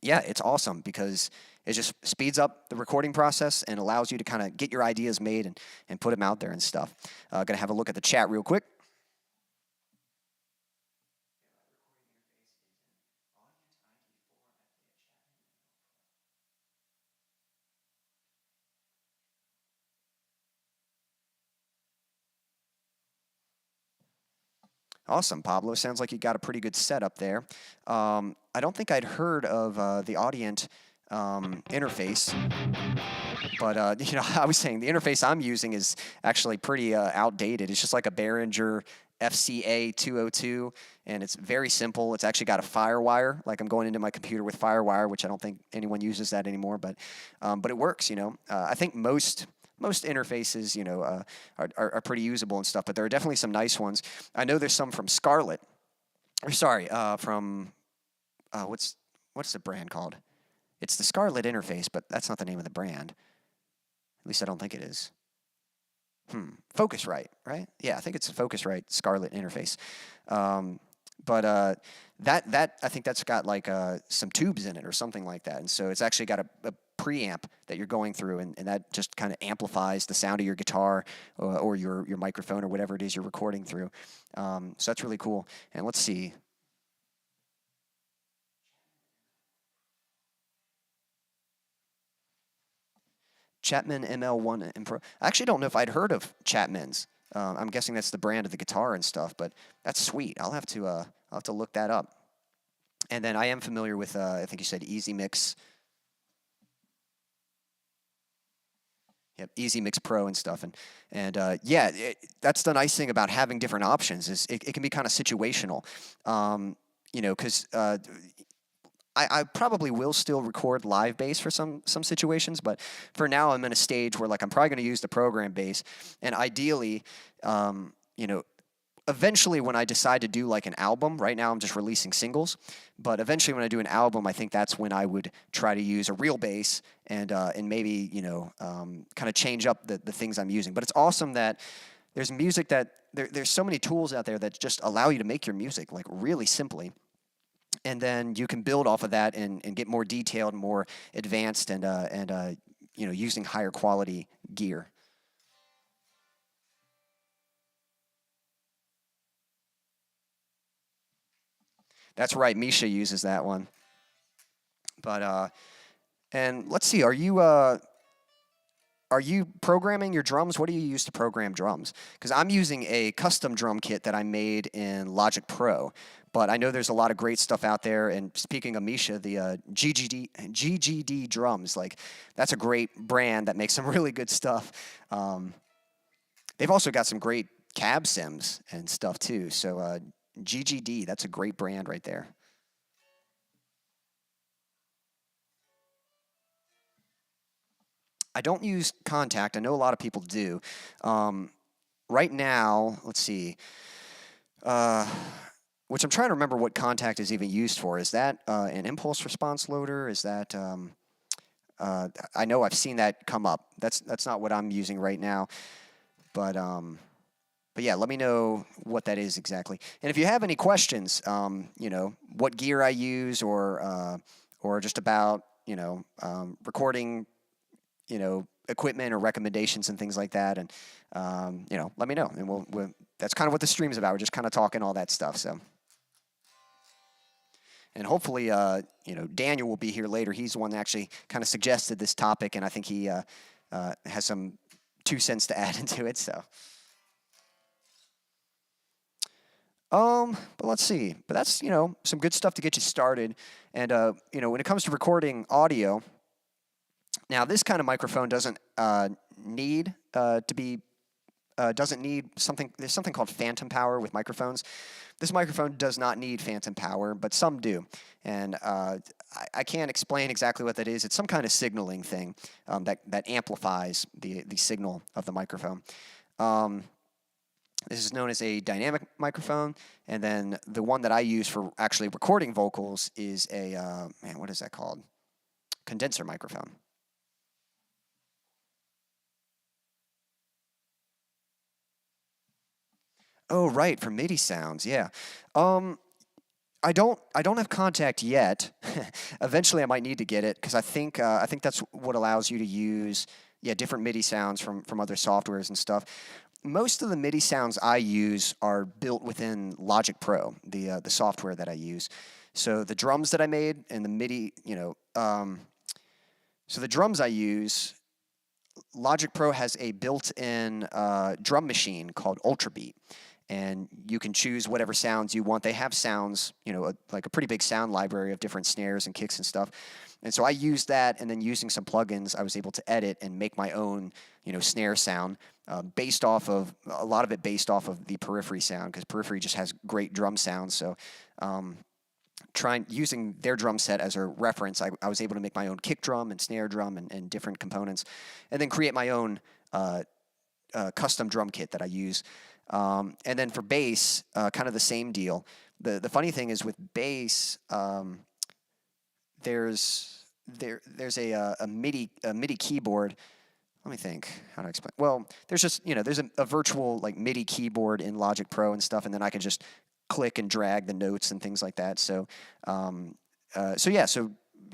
yeah, it's awesome because it just speeds up the recording process and allows you to kind of get your ideas made and put them out there and stuff. Gonna have a look at the chat real quick. Awesome, Pablo. Sounds like you got a pretty good setup there. I don't think I'd heard of the Audient interface, but you know, I was saying the interface I'm using is actually pretty outdated. It's just like a Behringer FCA 202, and it's very simple. It's actually got a Firewire. Like I'm going into my computer with Firewire, which I don't think anyone uses that anymore, but it works. I think most interfaces, are pretty usable and stuff, but there are definitely some nice ones. I know there's some from Scarlett, or sorry, from what's the brand called? It's the Scarlett interface, but that's not the name of the brand. At least I don't think it is. Focusrite, right? Yeah, I think it's a Focusrite Scarlett interface. That I think that's got like some tubes in it or something like that, and so it's actually got a preamp that you're going through, and that just kind of amplifies the sound of your guitar or your microphone or whatever it is you're recording through. So that's really cool. And let's see. Chapman ML1 and Pro. I actually don't know if I'd heard of Chapman's. I'm guessing that's the brand of the guitar and stuff, but that's sweet. I'll have to look that up. And then I am familiar with I think you said Easy Mix. Yep, Easy Mix Pro and stuff, and that's the nice thing about having different options is it can be kind of situational, because I probably will still record live bass for some situations, but for now I'm in a stage where like I'm probably going to use the program bass, and ideally, eventually when I decide to do like an album, right now I'm just releasing singles, but eventually when I do an album, I think that's when I would try to use a real bass and maybe kind of change up the things I'm using. But it's awesome that there's music that there's so many tools out there that just allow you to make your music like really simply. And then you can build off of that and get more detailed, more advanced, and using higher quality gear. That's right, Misha uses that one. But and let's see, are you programming your drums? What do you use to program drums? Because I'm using a custom drum kit that I made in Logic Pro. But I know there's a lot of great stuff out there. And speaking of Misha, the GGD drums, like that's a great brand that makes some really good stuff. They've also got some great cab sims and stuff too. So GGD, that's a great brand right there. I don't use Contact. I know a lot of people do. Right now, let's see. Which I'm trying to remember what Contact is even used for. Is that an impulse response loader? Is that I know I've seen that come up. That's not what I'm using right now. But yeah, let me know what that is exactly. And if you have any questions, what gear I use or just about recording, equipment or recommendations and things like that, and let me know. And we'll that's kind of what the stream is about. We're just kind of talking all that stuff. So. And hopefully, Daniel will be here later. He's the one that actually kind of suggested this topic, and I think he has some 2 cents to add into it. So, but let's see. But that's some good stuff to get you started. And when it comes to recording audio, now this kind of microphone doesn't need to be. Doesn't need something. There's something called phantom power with microphones. This microphone does not need phantom power, but some do. And I can't explain exactly what that is. It's some kind of signaling thing that amplifies the signal of the microphone. This is known as a dynamic microphone. And then the one that I use for actually recording vocals is a, what is that called? Condenser microphone. Oh, right, for MIDI sounds, yeah. I don't have Contact yet. Eventually, I might need to get it because I think that's what allows you to use different MIDI sounds from other softwares and stuff. Most of the MIDI sounds I use are built within Logic Pro, the software that I use. So the drums that I made and the MIDI, so the drums I use, Logic Pro has a built-in drum machine called Ultrabeat. and you can choose whatever sounds you want. They have sounds, like a pretty big sound library of different snares and kicks and stuff. And so I used that, and then using some plugins, I was able to edit and make my own, snare sound based off of, a lot of it based off of the Periphery sound, because Periphery just has great drum sounds. So using their drum set as a reference, I was able to make my own kick drum and snare drum and different components, and then create my own custom drum kit that I use. And then for bass, kind of the same deal. The funny thing is with bass, there's a MIDI keyboard. Let me think how to explain. Well, there's just there's a virtual like MIDI keyboard in Logic Pro and stuff, and then I can just click and drag the notes and things like that. So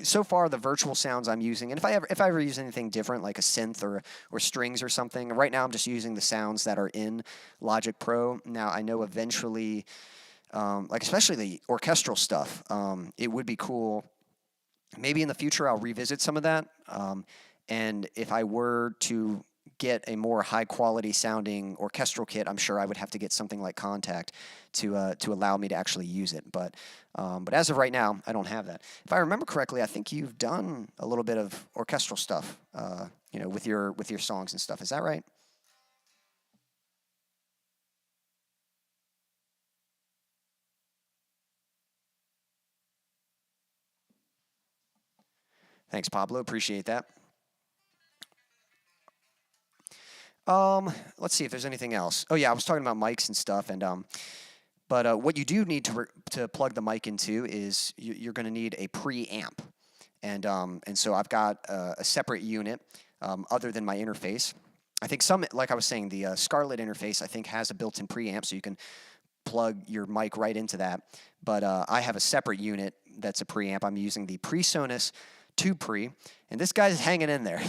so far the virtual sounds I'm using, and if I ever use anything different like a synth or strings or something, right now I'm just using the sounds that are in Logic Pro. Now I know eventually, like especially the orchestral stuff, it would be cool. Maybe in the future I'll revisit some of that, and if I were to get a more high quality sounding orchestral kit, I'm sure I would have to get something like Contact to allow me to actually use it. But as of right now, I don't have that. If I remember correctly, I think you've done a little bit of orchestral stuff, with your songs and stuff. Is that right? Thanks, Pablo. Appreciate that. Let's see if there's anything else. Oh yeah, I was talking about mics and stuff, and but what you do need to plug the mic into is you're going to need a preamp, and so I've got a separate unit other than my interface. I think like I was saying, the Scarlett interface I think has a built-in preamp, so you can plug your mic right into that. But I have a separate unit that's a preamp. I'm using the Presonus Tube Pre, and this guy's hanging in there.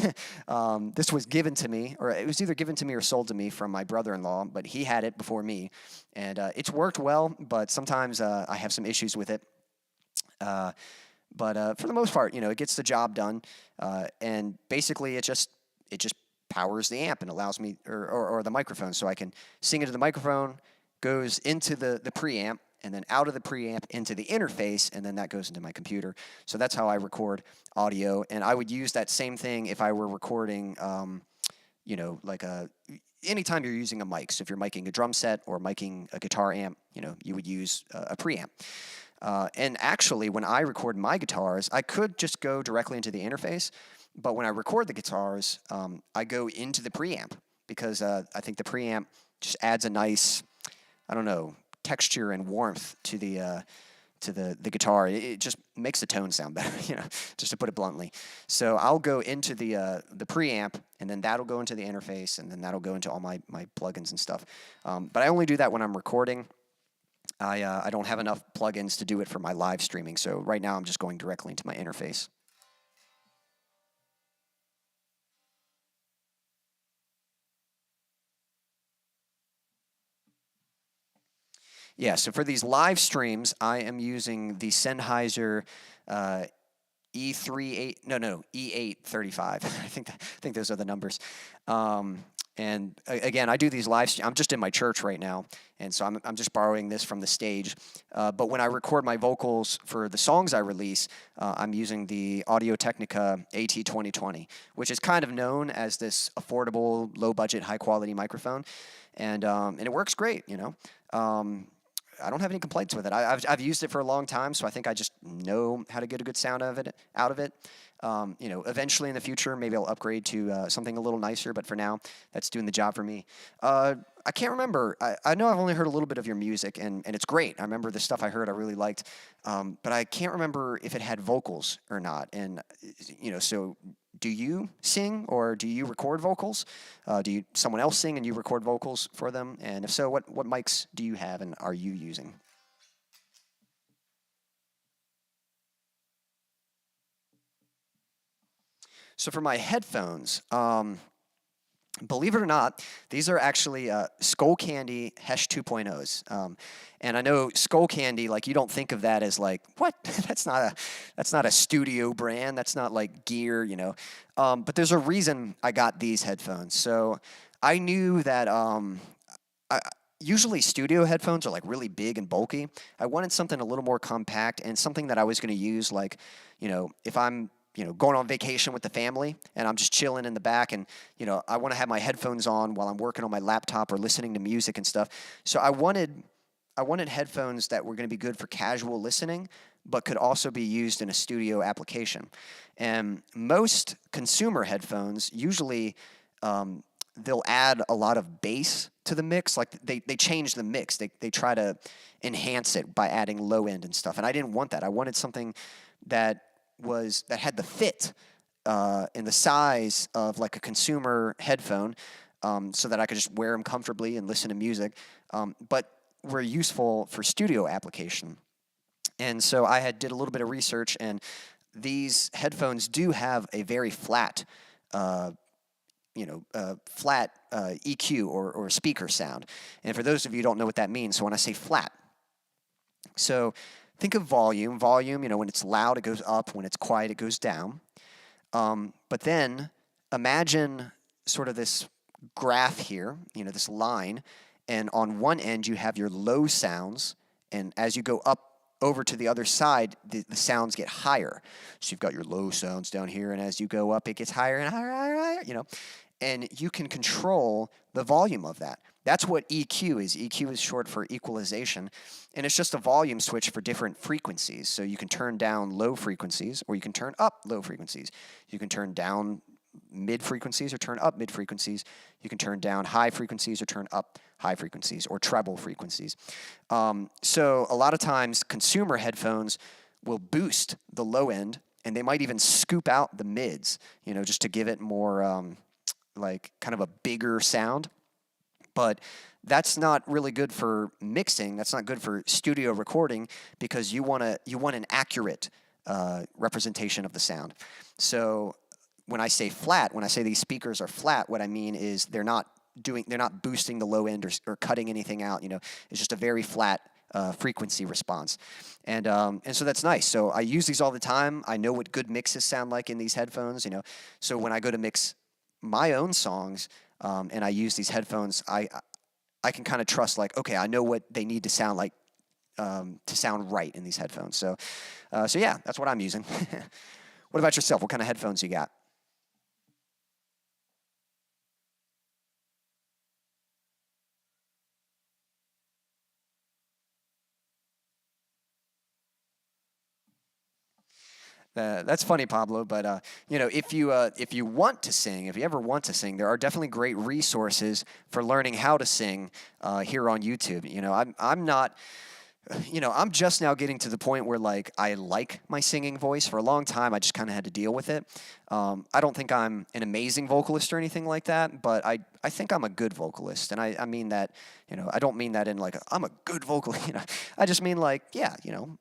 This was given to me, or it was either given to me or sold to me from my brother-in-law, but he had it before me, and it's worked well, but sometimes I have some issues with it. But for the most part, it gets the job done, and basically it just powers the amp and allows me, or the microphone, so I can sing into the microphone, goes into the preamp, and then out of the preamp into the interface, and then that goes into my computer. So that's how I record audio, and I would use that same thing if I were recording, like anytime you're using a mic. So if you're miking a drum set or miking a guitar amp, you would use a preamp. And actually, when I record my guitars, I could just go directly into the interface, but when I record the guitars, I go into the preamp, because I think the preamp just adds a nice, I don't know, texture and warmth to the guitar. It just makes the tone sound better, just to put it bluntly. So I'll go into the preamp, and then that'll go into the interface, and then that'll go into all my plugins and stuff. But I only do that when I'm recording. I don't have enough plugins to do it for my live streaming, so right now I'm just going directly into my interface. Yeah, so for these live streams, I am using the Sennheiser E835. I think those are the numbers. And again, I do these live streams. I'm just in my church right now, and so I'm just borrowing this from the stage. But when I record my vocals for the songs I release, I'm using the Audio-Technica AT2020, which is kind of known as this affordable, low-budget, high-quality microphone, and it works great. I don't have any complaints with it. I've used it for a long time, so I think I just know how to get a good sound out of it. Eventually in the future, maybe I'll upgrade to something a little nicer, but for now, that's doing the job for me. I can't remember. I know I've only heard a little bit of your music, and it's great. I remember the stuff I heard I really liked, but I can't remember if it had vocals or not. And, so do you sing, or do you record vocals? Do someone else sing and you record vocals for them? And if so, what mics do you have and are you using? So for my headphones, believe it or not, these are actually SkullCandy Hesh 2.0s. And I know SkullCandy, like, you don't think of that as like, what? That's not a studio brand. That's not like gear, But there's a reason I got these headphones. So I knew that usually studio headphones are like really big and bulky. I wanted something a little more compact and something that I was going to use like, if I'm, going on vacation with the family and I'm just chilling in the back and, I want to have my headphones on while I'm working on my laptop or listening to music and stuff. So I wanted headphones that were going to be good for casual listening, but could also be used in a studio application. And most consumer headphones usually they'll add a lot of bass to the mix. Like they change the mix. They try to enhance it by adding low end and stuff. And I didn't want that. I wanted something that had the fit and the size of like a consumer headphone, so that I could just wear them comfortably and listen to music, but were useful for studio application. And so I did a little bit of research, and these headphones do have a very flat EQ or speaker sound. And for those of you who don't know what that means, so when I say flat, so think of volume. Volume, when it's loud, it goes up. When it's quiet, it goes down. But then imagine sort of this graph here, this line, and on one end you have your low sounds, and as you go up over to the other side, the sounds get higher. So you've got your low sounds down here, and as you go up, it gets higher and higher, higher, higher, and you can control the volume of that. That's what EQ is. EQ is short for equalization, and it's just a volume switch for different frequencies. So you can turn down low frequencies, or you can turn up low frequencies. You can turn down mid frequencies or turn up mid frequencies. You can turn down high frequencies or turn up high frequencies or treble frequencies. So a lot of times consumer headphones will boost the low end, and they might even scoop out the mids, just to give it more like kind of a bigger sound. But that's not really good for mixing. That's not good for studio recording, because you want an accurate representation of the sound. So when I say flat, when I say these speakers are flat, what I mean is they're not boosting the low end or cutting anything out. It's just a very flat frequency response, and so that's nice. So I use these all the time. I know what good mixes sound like in these headphones. So when I go to mix my own songs, and I use these headphones, I can kind of trust, like, okay, I know what they need to sound like to sound right in these headphones. So yeah, that's what I'm using. What about yourself? What kind of headphones you got? That's funny, Pablo. But if you want to sing, if you ever want to sing, there are definitely great resources for learning how to sing here on YouTube. I'm not. I'm just now getting to the point where, like, I like my singing voice. For a long time, I just kind of had to deal with it. I don't think I'm an amazing vocalist or anything like that, but I think I'm a good vocalist. And I mean that, I don't mean that in like, I'm a good vocalist, I just mean like, yeah,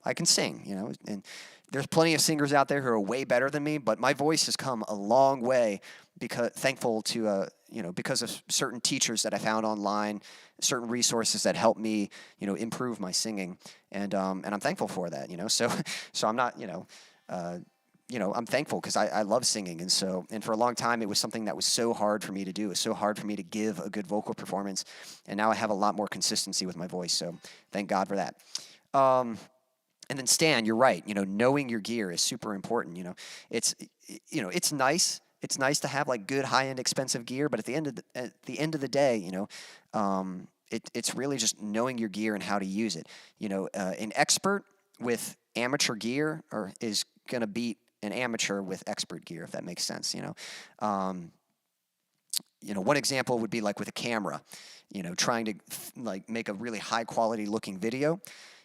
I can sing, and there's plenty of singers out there who are way better than me, but my voice has come a long way because of certain teachers that I found online, certain resources that helped me, improve my singing, and I'm thankful for that, So I'm not, I'm thankful because I love singing, and for a long time it was something that was so hard for me to do. It was so hard for me to give a good vocal performance, and now I have a lot more consistency with my voice. So thank God for that. And then Stan, you're right. Knowing your gear is super important. It's nice. It's nice to have like good high-end expensive gear, but at the end of the day, it's really just knowing your gear and how to use it. An expert with amateur gear is gonna beat an amateur with expert gear, if that makes sense. One example would be like with a camera. Trying to like make a really high quality looking video.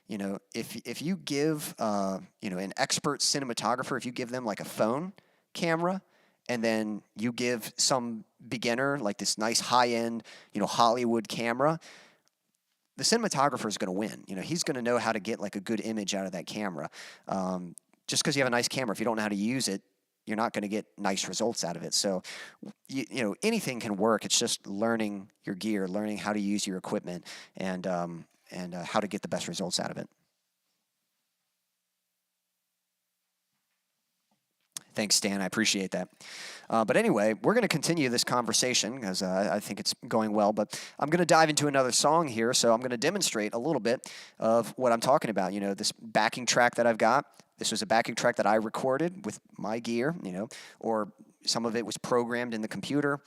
If you give an expert cinematographer, if you give them like a phone camera, and then you give some beginner like this nice high-end, Hollywood camera, the cinematographer is going to win. He's going to know how to get like a good image out of that camera. Just because you have a nice camera, if you don't know how to use it, you're not going to get nice results out of it. So, anything can work. It's just learning your gear, learning how to use your equipment, and how to get the best results out of it. Thanks, Stan. I appreciate that. But anyway, we're going to continue this conversation because I think it's going well. But I'm going to dive into another song here, so I'm going to demonstrate a little bit of what I'm talking about. You know, this backing track that I've got. This was a backing track that I recorded with my gear, you know, or some of it was programmed in the computer.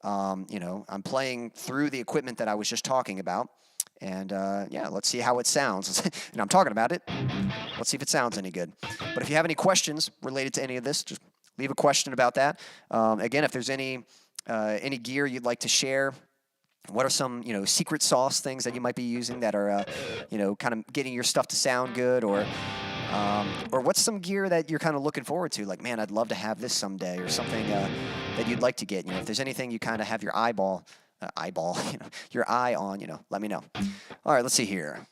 You know, I'm playing through the equipment that I was just talking about. And, yeah, let's see how it sounds. And I'm talking about it. Let's see if it sounds any good. But if you have any questions related to any of this, just leave a question about that. Again, if there's any gear you'd like to share, what are some, you know, secret sauce things that you might be using that are, you know, kind of getting your stuff to sound good, or what's some gear that you're kind of looking forward to? Like, man, I'd love to have this someday, or something that you'd like to get. You know, if there's anything you kind of have your you know, your eye on, you know, let me know. All right, let's see here.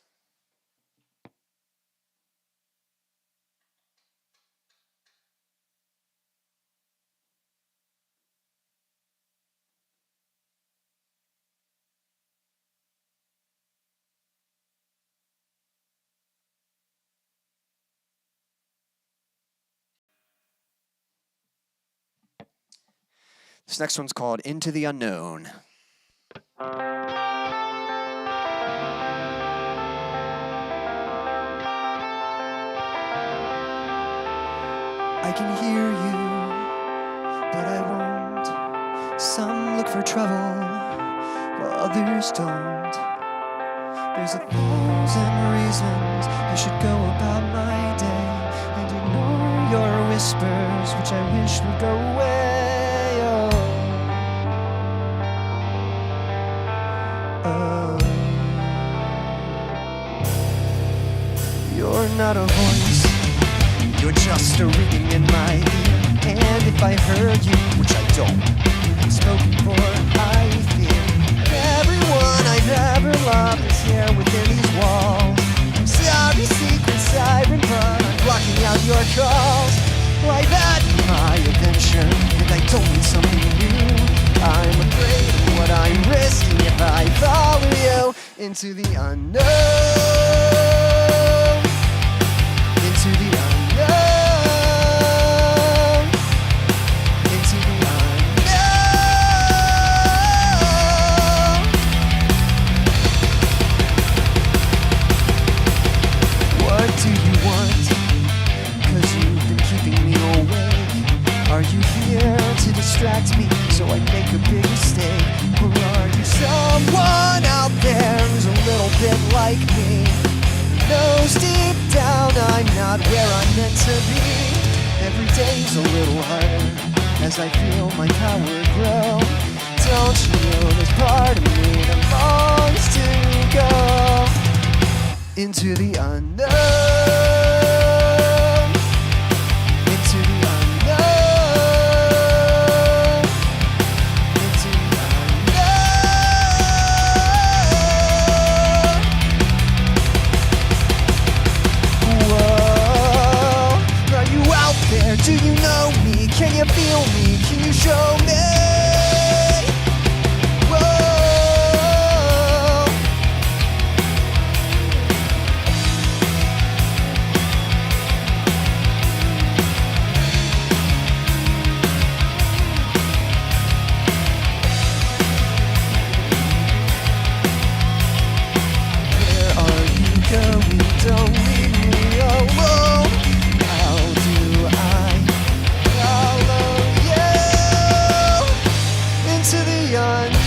This next one's called Into the Unknown. I can hear you, but I won't. Some look for trouble, while others don't. There's 1,000 reasons I should go about my day and ignore your whispers, which I wish would go away. You're not a voice, you're just a ringing in my ear. And if I heard you, which I don't, I'm spoken for, I fear. Everyone I've ever loved is here within these walls. I'm sorry, secret siren, but I'm blocking out your calls. Why, that's my adventure, and I don't need something new. I'm afraid of what I'm risking if I follow you into the unknown. Into the unknown. Into the unknown. What do you want? 'Cause you've been keeping me awake. Are you here to distract me so I make a big mistake? Or are you someone out there who's a little bit like me? Knows deep down I'm not where I'm meant to be. Every day's a little harder as I feel my power grow. Don't you know there's part of me that longs to go into the unknown. Into the unknown. Into the do you know me? Can you feel me? Can you show me? Whoa. Where are you going? Don't leave me alone. How do I follow you into the unknown?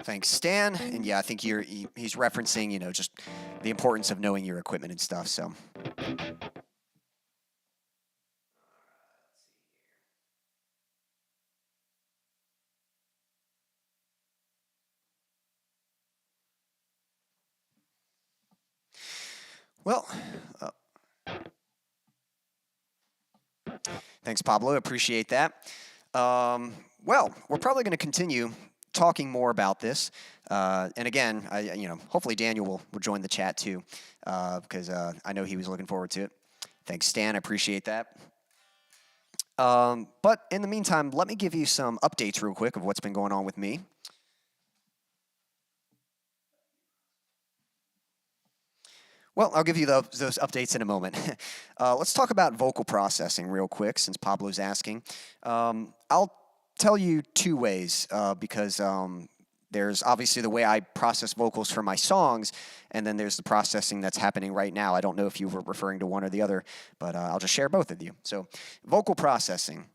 Thanks, Stan. And yeah, I think he's referencing, you know, just the importance of knowing your equipment and stuff. So. Well, thanks, Pablo. Appreciate that. Well, we're probably going to continue talking more about this. And again, hopefully Daniel will join the chat too, because I know he was looking forward to it. Thanks, Stan. I appreciate that. But in the meantime, let me give you some updates real quick of what's been going on with me. Well, I'll give you those updates in a moment. Let's talk about vocal processing real quick, since Pablo's asking. I'll tell you two ways, because there's obviously the way I process vocals for my songs, and then there's the processing that's happening right now. I don't know if you were referring to one or the other, but I'll just share both with you. So, vocal processing.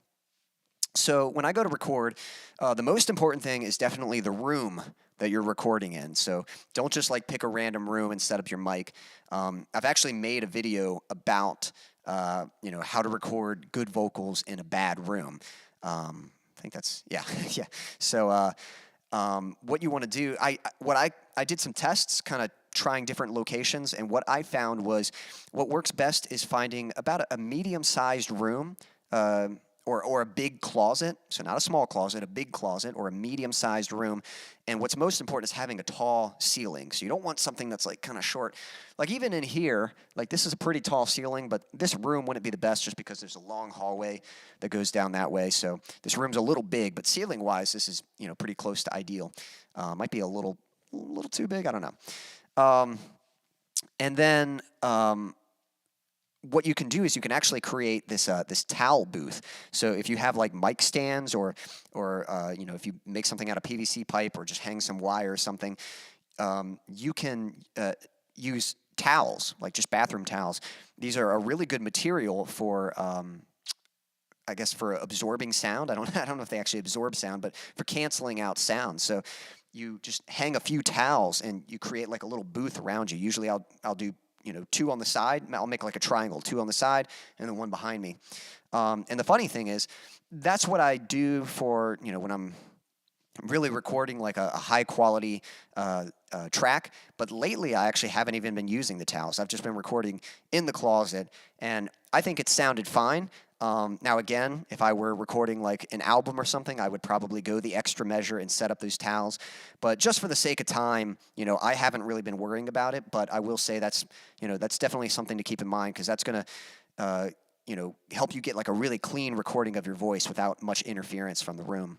So when I go to record, the most important thing is definitely the room that you're recording in. So don't just like pick a random room and set up your mic. I've actually made a video about how to record good vocals in a bad room. I think that's yeah. So what you want to do, I did some tests, kind of trying different locations, and what I found was what works best is finding about a medium-sized room. Or a big closet, so not a small closet, a big closet, or a medium-sized room. And what's most important is having a tall ceiling. So you don't want something that's like kind of short. Like even in here, like this is a pretty tall ceiling, but this room wouldn't be the best just because there's a long hallway that goes down that way. So this room's a little big, but ceiling-wise, this is pretty close to ideal. Might be a little too big, I don't know. And then what you can do is you can actually create this towel booth. So if you have like mic stands or if you make something out of PVC pipe or just hang some wire or something, you can use towels, like just bathroom towels. These are a really good material for I guess for absorbing sound. I don't know if they actually absorb sound, but for canceling out sound. So you just hang a few towels and you create like a little booth around you. Usually I'll do two on the side. I'll make like a triangle, two on the side, and then one behind me. And the funny thing is, that's what I do for, when I'm really recording like a high quality track. But lately, I actually haven't even been using the towels. I've just been recording in the closet, and I think it sounded fine. Now again, if I were recording like an album or something, I would probably go the extra measure and set up those towels. But just for the sake of time, I haven't really been worrying about it. But I will say that's definitely something to keep in mind, because that's going to, help you get like a really clean recording of your voice without much interference from the room.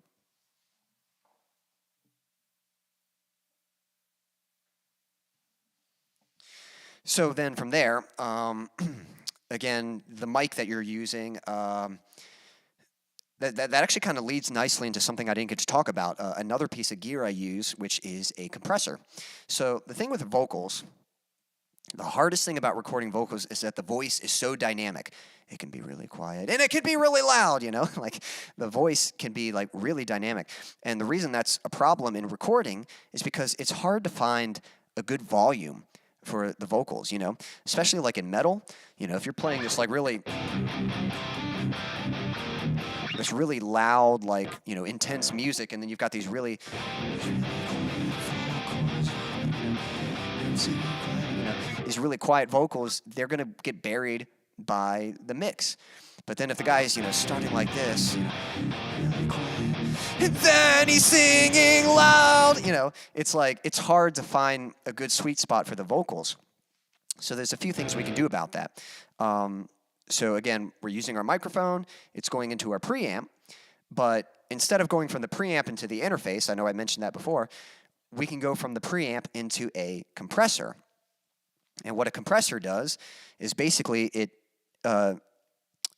So then from there, again, the mic that you're using, that actually kind of leads nicely into something I didn't get to talk about. Another piece of gear I use, which is a compressor. So the thing with vocals, the hardest thing about recording vocals is that the voice is so dynamic. It can be really quiet, and it can be really loud, Like, the voice can be, like, really dynamic. And the reason that's a problem in recording is because it's hard to find a good volume for the vocals, Especially, like, in metal. If you're playing this, like, really loud, like, intense music, and then you've got these really quiet vocals, they're going to get buried by the mix. But then if the guy's, starting like this, really quiet, and then he's singing loud, it's like, it's hard to find a good sweet spot for the vocals. So there's a few things we can do about that. So again, we're using our microphone, it's going into our preamp, but instead of going from the preamp into the interface, I know I mentioned that before, we can go from the preamp into a compressor. And what a compressor does is basically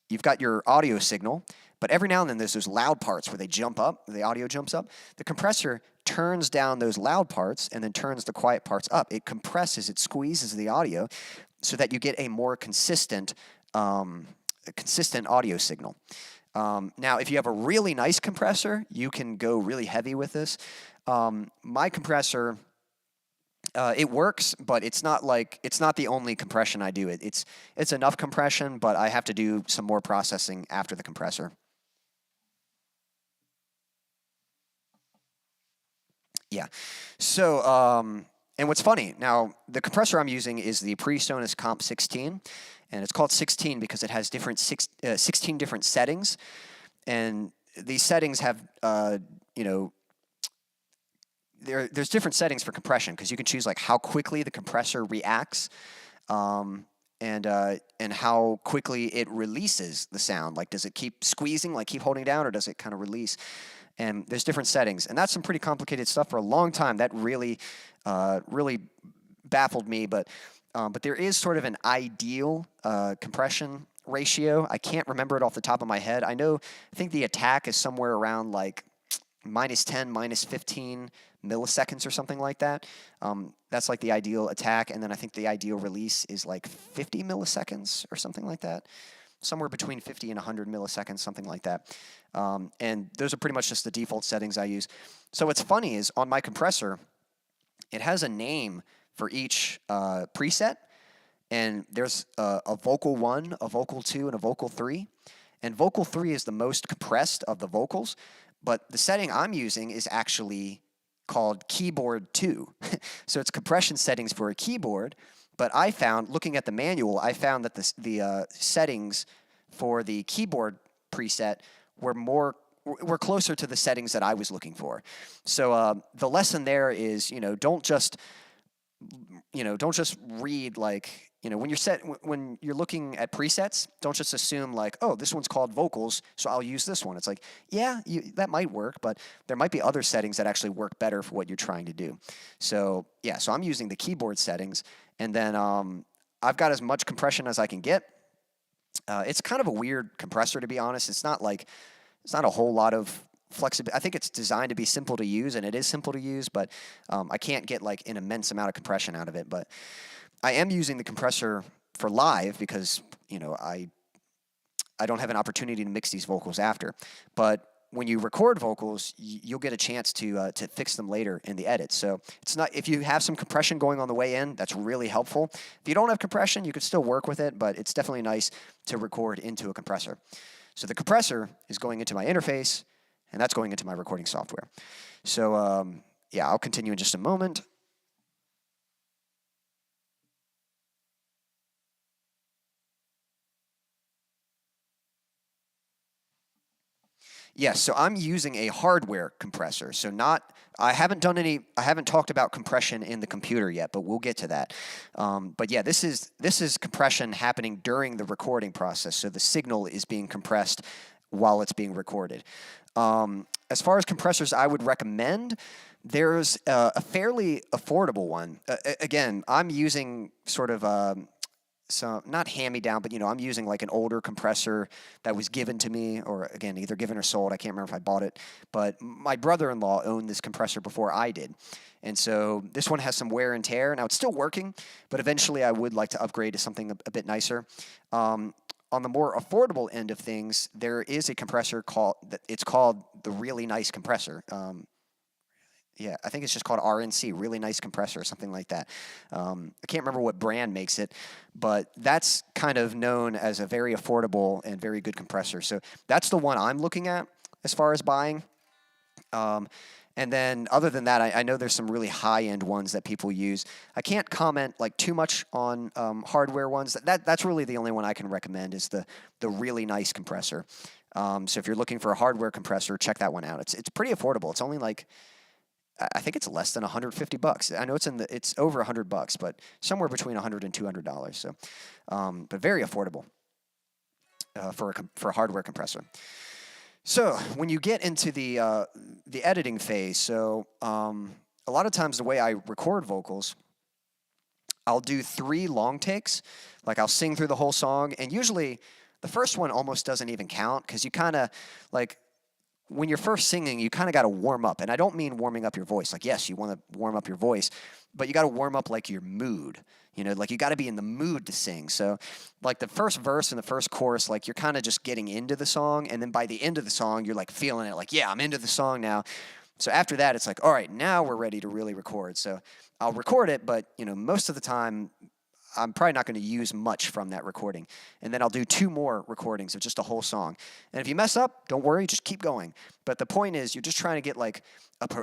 you've got your audio signal, but every now and then there's those loud parts where they jump up, the audio jumps up. The compressor turns down those loud parts and then turns the quiet parts up. It compresses, it squeezes the audio so that you get a more consistent audio signal. Now, if you have a really nice compressor, you can go really heavy with this. My compressor, it works, but it's not the only compression I do. It's enough compression, but I have to do some more processing after the compressor. Yeah. So, and what's funny, now, the compressor I'm using is the Presonus Comp 16, and it's called 16 because it has 16 different settings, and these settings have, there's different settings for compression, because you can choose like how quickly the compressor reacts. and how quickly it releases the sound. Like, does it keep squeezing, like keep holding down, or does it kind of release? And there's different settings, and that's some pretty complicated stuff. For a long time, that really baffled me. But there is sort of an ideal compression ratio. I can't remember it off the top of my head. I think the attack is somewhere around like -10, -15 milliseconds or something like that. That's like the ideal attack, and then I think the ideal release is like 50 milliseconds or something like that. Somewhere between 50 and 100 milliseconds, something like that. And those are pretty much just the default settings I use. So what's funny is on my compressor, it has a name for each preset, and there's a vocal 1, a vocal 2, and a vocal 3. And vocal 3 is the most compressed of the vocals, but the setting I'm using is actually called keyboard 2. So it's compression settings for a keyboard, but I found, looking at the manual, I found that the settings for the keyboard preset were closer to the settings that I was looking for. So the lesson there is, don't just read like, when you're looking at presets, don't just assume like, oh, this one's called vocals, so I'll use this one. It's like, yeah, that might work, but there might be other settings that actually work better for what you're trying to do. So yeah, so I'm using the keyboard settings, and then I've got as much compression as I can get. It's kind of a weird compressor, to be honest. It's not a whole lot of flexibility. I think it's designed to be simple to use, and it is simple to use, but I can't get like an immense amount of compression out of it. But I am using the compressor for live because, I don't have an opportunity to mix these vocals after. But when you record vocals, you'll get a chance to fix them later in the edit. So it's not, if you have some compression going on the way in, that's really helpful. If you don't have compression, you can still work with it, but it's definitely nice to record into a compressor. So the compressor is going into my interface, and that's going into my recording software. So yeah, I'll continue in just a moment. Yes, so I'm using a hardware compressor. So I haven't talked about compression in the computer yet, but we'll get to that. But yeah, this is compression happening during the recording process. So the signal is being compressed while it's being recorded. As far as compressors I would recommend, there's a fairly affordable one. Again, I'm using sort of so not hand-me-down, but I'm using like an older compressor that was given to me, or again, either given or sold. I can't remember if I bought it, but my brother-in-law owned this compressor before I did. And so this one has some wear and tear. Now it's still working, but eventually I would like to upgrade to something a bit nicer. On the more affordable end of things, there is a compressor called the Really Nice Compressor. Yeah, I think it's just called RNC, Really Nice Compressor, or something like that. I can't remember what brand makes it, but that's kind of known as a very affordable and very good compressor. So that's the one I'm looking at as far as buying. And then other than that, I know there's some really high-end ones that people use. I can't comment like too much on hardware ones. That's really the only one I can recommend is the Really Nice Compressor. So if you're looking for a hardware compressor, check that one out. It's pretty affordable. It's only like, I think it's less than $150. I know it's over $100, but somewhere between $100 and $200. So, but very affordable for a hardware compressor. So when you get into the editing phase, so a lot of times the way I record vocals, I'll do 3 long takes. Like I'll sing through the whole song, and usually the first one almost doesn't even count because you kind of like, when you're first singing, you kind of got to warm up. And I don't mean warming up your voice. Like, yes, you want to warm up your voice, but you got to warm up like your mood. Like you got to be in the mood to sing. So like the first verse and the first chorus, like you're kind of just getting into the song. And then by the end of the song, you're like feeling it. Like, yeah, I'm into the song now. So after that, it's like, all right, now we're ready to really record. So I'll record it, but most of the time, I'm probably not going to use much from that recording. And then I'll do 2 more recordings of just a whole song. And if you mess up, don't worry, just keep going. But the point is, you're just trying to get like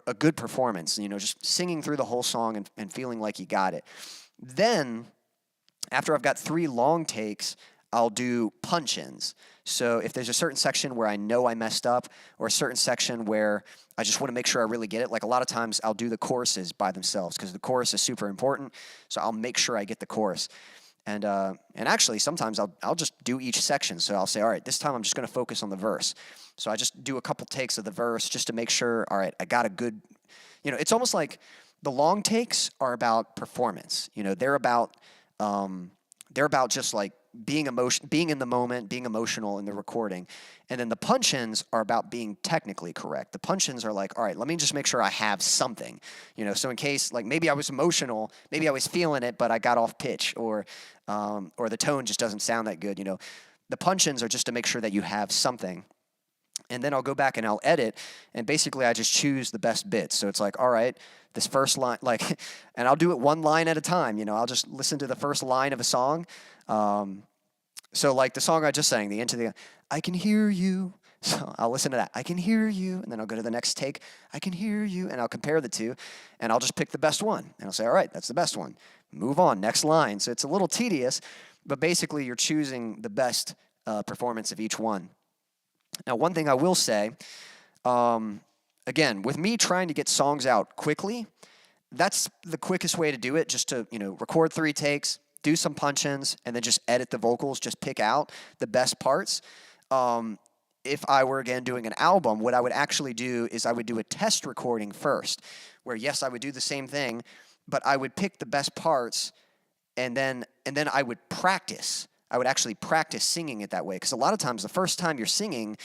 a good performance, just singing through the whole song and feeling like you got it. Then, after I've got 3 long takes, I'll do punch-ins. So if there's a certain section where I know I messed up, or a certain section where I just want to make sure I really get it, like a lot of times I'll do the choruses by themselves because the chorus is super important, so I'll make sure I get the chorus. And actually, sometimes I'll just do each section. So I'll say, all right, this time I'm just going to focus on the verse. So I just do a couple takes of the verse just to make sure, all right, I got a good, it's almost like the long takes are about performance. They're about just like being in the moment, being emotional in the recording. And then the punch-ins are about being technically correct. The punch-ins are like, all right, let me just make sure I have something. So in case, like, maybe I was emotional, maybe I was feeling it, but I got off pitch, or the tone just doesn't sound that good. The punch-ins are just to make sure that you have something. And then I'll go back and I'll edit, and basically I just choose the best bits. So it's like, all right, this first line, like, and I'll do it one line at a time. I'll just listen to the first line of a song. So like the song I just sang, the Into the, I can hear you. So I'll listen to that. I can hear you. And then I'll go to the next take. I can hear you. And I'll compare the two, and I'll just pick the best one. And I'll say, all right, that's the best one. Move on, next line. So it's a little tedious, but basically you're choosing the best performance of each one. Now, one thing I will say, again, with me trying to get songs out quickly, that's the quickest way to do it, just to, record 3 takes, do some punch-ins, and then just edit the vocals, just pick out the best parts. If I were, again, doing an album, what I would actually do is I would do a test recording first, where, yes, I would do the same thing, but I would pick the best parts, and then I would practice. I would actually practice singing it that way, because a lot of times the first time you're singing,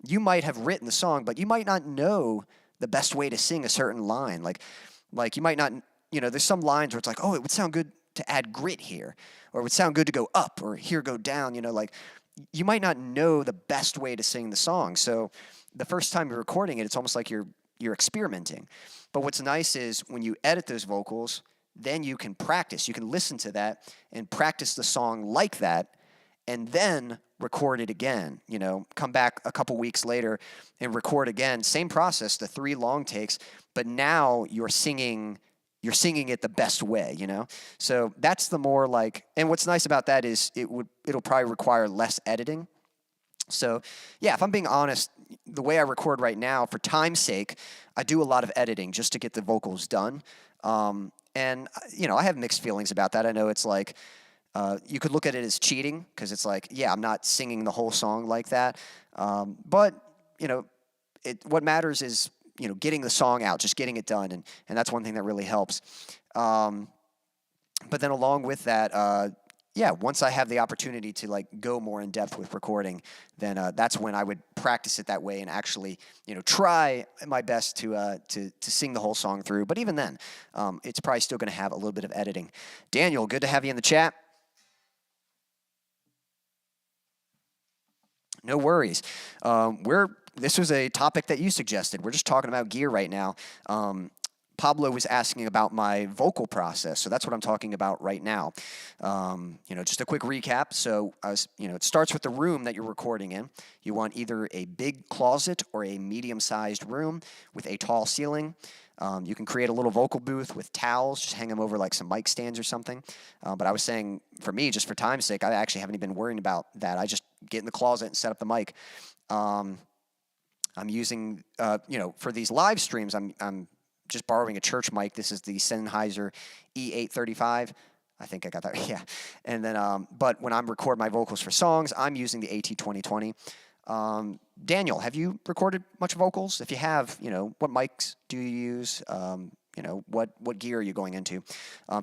you might have written the song, but you might not know the best way to sing a certain line. Like you might not, there's some lines where it's like, oh, it would sound good to add grit here, or it would sound good to go up, or here go down, like you might not know the best way to sing the song. So the first time you're recording it, it's almost like you're experimenting. But what's nice is when you edit those vocals, then you can practice. You can listen to that and practice the song like that, and then record it again. Come back a couple weeks later and record again. Same process, the 3 long takes, but now you're singing it the best way, So that's the more like, and what's nice about that is it'll probably require less editing. So yeah, if I'm being honest, the way I record right now, for time's sake, I do a lot of editing just to get the vocals done. And, I have mixed feelings about that. I know it's like, you could look at it as cheating, because it's like, yeah, I'm not singing the whole song like that. But, what matters is, getting the song out, just getting it done. And that's one thing that really helps. But then along with that, once I have the opportunity to like go more in depth with recording, then that's when I would practice it that way and actually, try my best to sing the whole song through. But even then, it's probably still going to have a little bit of editing. Daniel, good to have you in the chat. No worries. This was a topic that you suggested. We're just talking about gear right now. Pablo was asking about my vocal process, so that's what I'm talking about right now. Just a quick recap. So, it starts with the room that you're recording in. You want either a big closet or a medium-sized room with a tall ceiling. You can create a little vocal booth with towels, just hang them over like some mic stands or something. But I was saying, for me, just for time's sake, I actually haven't even been worrying about that. I just get in the closet and set up the mic. I'm using, for these live streams, I'm just borrowing a church mic. This is the Sennheiser E835. I think I got that, yeah. And then, but when I'm recording my vocals for songs, I'm using the AT2020. Daniel, have you recorded much vocals? If you have, what mics do you use? What gear are you going into?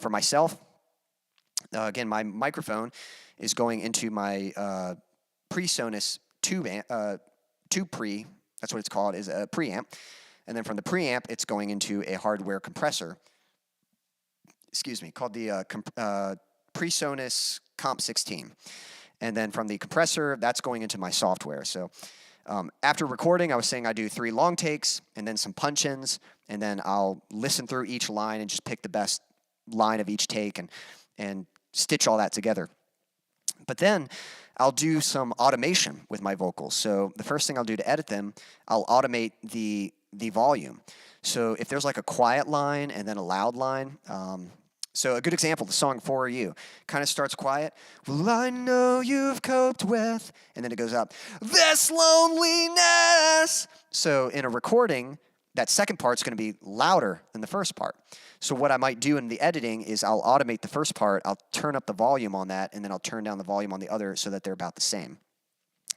For myself, again, my microphone is going into my Presonus tube pre. That's what it's called, is a preamp. And then from the preamp, it's going into a hardware compressor. Called the Presonus Comp 16. And then from the compressor, that's going into my software. So after recording, I was saying I do 3 long takes and then some punch-ins, and then I'll listen through each line and just pick the best line of each take and stitch all that together. But then I'll do some automation with my vocals. So the first thing I'll do to edit them, I'll automate the volume. So if there's like a quiet line and then a loud line, so a good example, the song For You, kind of starts quiet. Well, I know you've coped with, and then it goes up, this loneliness. So in a recording, that second part's going to be louder than the first part. So what I might do in the editing is I'll automate the first part, I'll turn up the volume on that, and then I'll turn down the volume on the other so that they're about the same.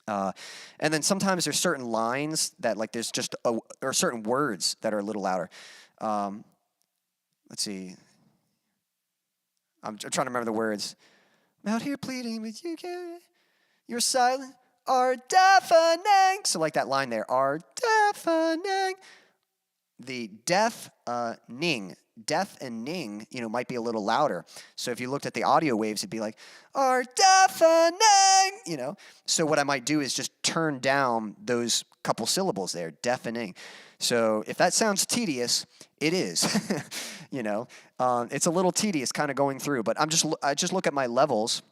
And then sometimes there's certain lines that, like, there's just or certain words that are a little louder. Let's see. I'm trying to remember the words. I'm out here pleading with you, you're silent, are deafening. So like that line there, are deafening. The deaf-ning, deaf and ning, might be a little louder. So if you looked at the audio waves, it'd be like, are deafening, So what I might do is just turn down those couple syllables there, deafening. So if that sounds tedious, it is. It's a little tedious kind of going through, but I just look at my levels,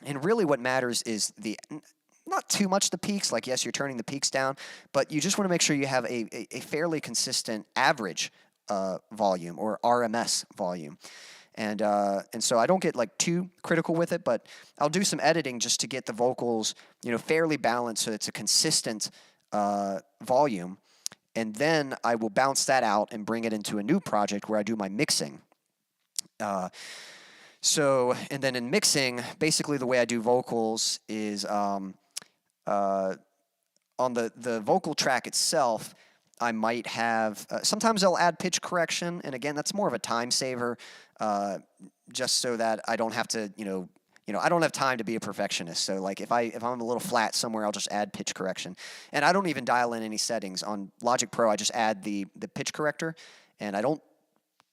and really what matters is not too much the peaks, like yes, you're turning the peaks down, but you just want to make sure you have a fairly consistent average volume or RMS volume. And so I don't get like too critical with it, but I'll do some editing just to get the vocals, fairly balanced so it's a consistent volume. And then I will bounce that out and bring it into a new project where I do my mixing. And then in mixing, basically the way I do vocals is on the vocal track itself, I might have, sometimes I'll add pitch correction, and again, that's more of a time saver, just so that I don't have to, I don't have time to be a perfectionist. So like if I'm a little flat somewhere, I'll just add pitch correction. And I don't even dial in any settings. On Logic Pro, I just add the pitch corrector, and I don't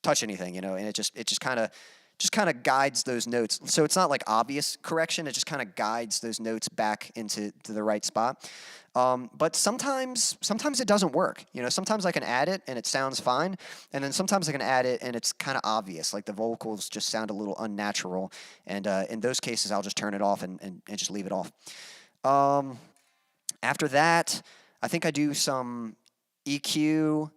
touch anything, and it just kind of guides those notes. So it's not like obvious correction. It just kind of guides those notes back into the right spot. But sometimes it doesn't work. Sometimes I can add it and it sounds fine. And then sometimes I can add it and it's kind of obvious. Like the vocals just sound a little unnatural. And in those cases, I'll just turn it off and just leave it off. After that, I think I do some EQ,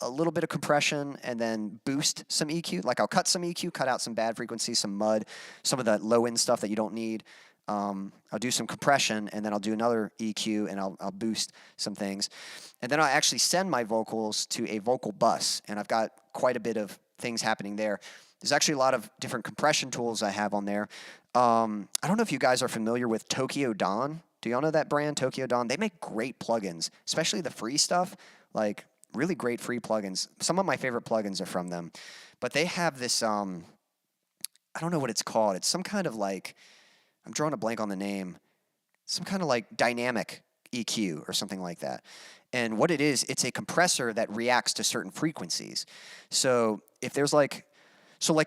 a little bit of compression, and then boost some EQ. Like I'll cut some EQ, cut out some bad frequencies, some mud, some of that low-end stuff that you don't need. I'll do some compression, and then I'll do another EQ, and I'll boost some things. And then I'll actually send my vocals to a vocal bus, and I've got quite a bit of things happening there. There's actually a lot of different compression tools I have on there. I don't know if you guys are familiar with Tokyo Dawn. Do y'all know that brand, Tokyo Dawn? They make great plugins, especially the free stuff. Like, really great free plugins. Some of my favorite plugins are from them. But they have this, I don't know what it's called. It's some kind of like, I'm drawing a blank on the name, some kind of like dynamic EQ or something like that. And what it is, it's a compressor that reacts to certain frequencies. So if there's like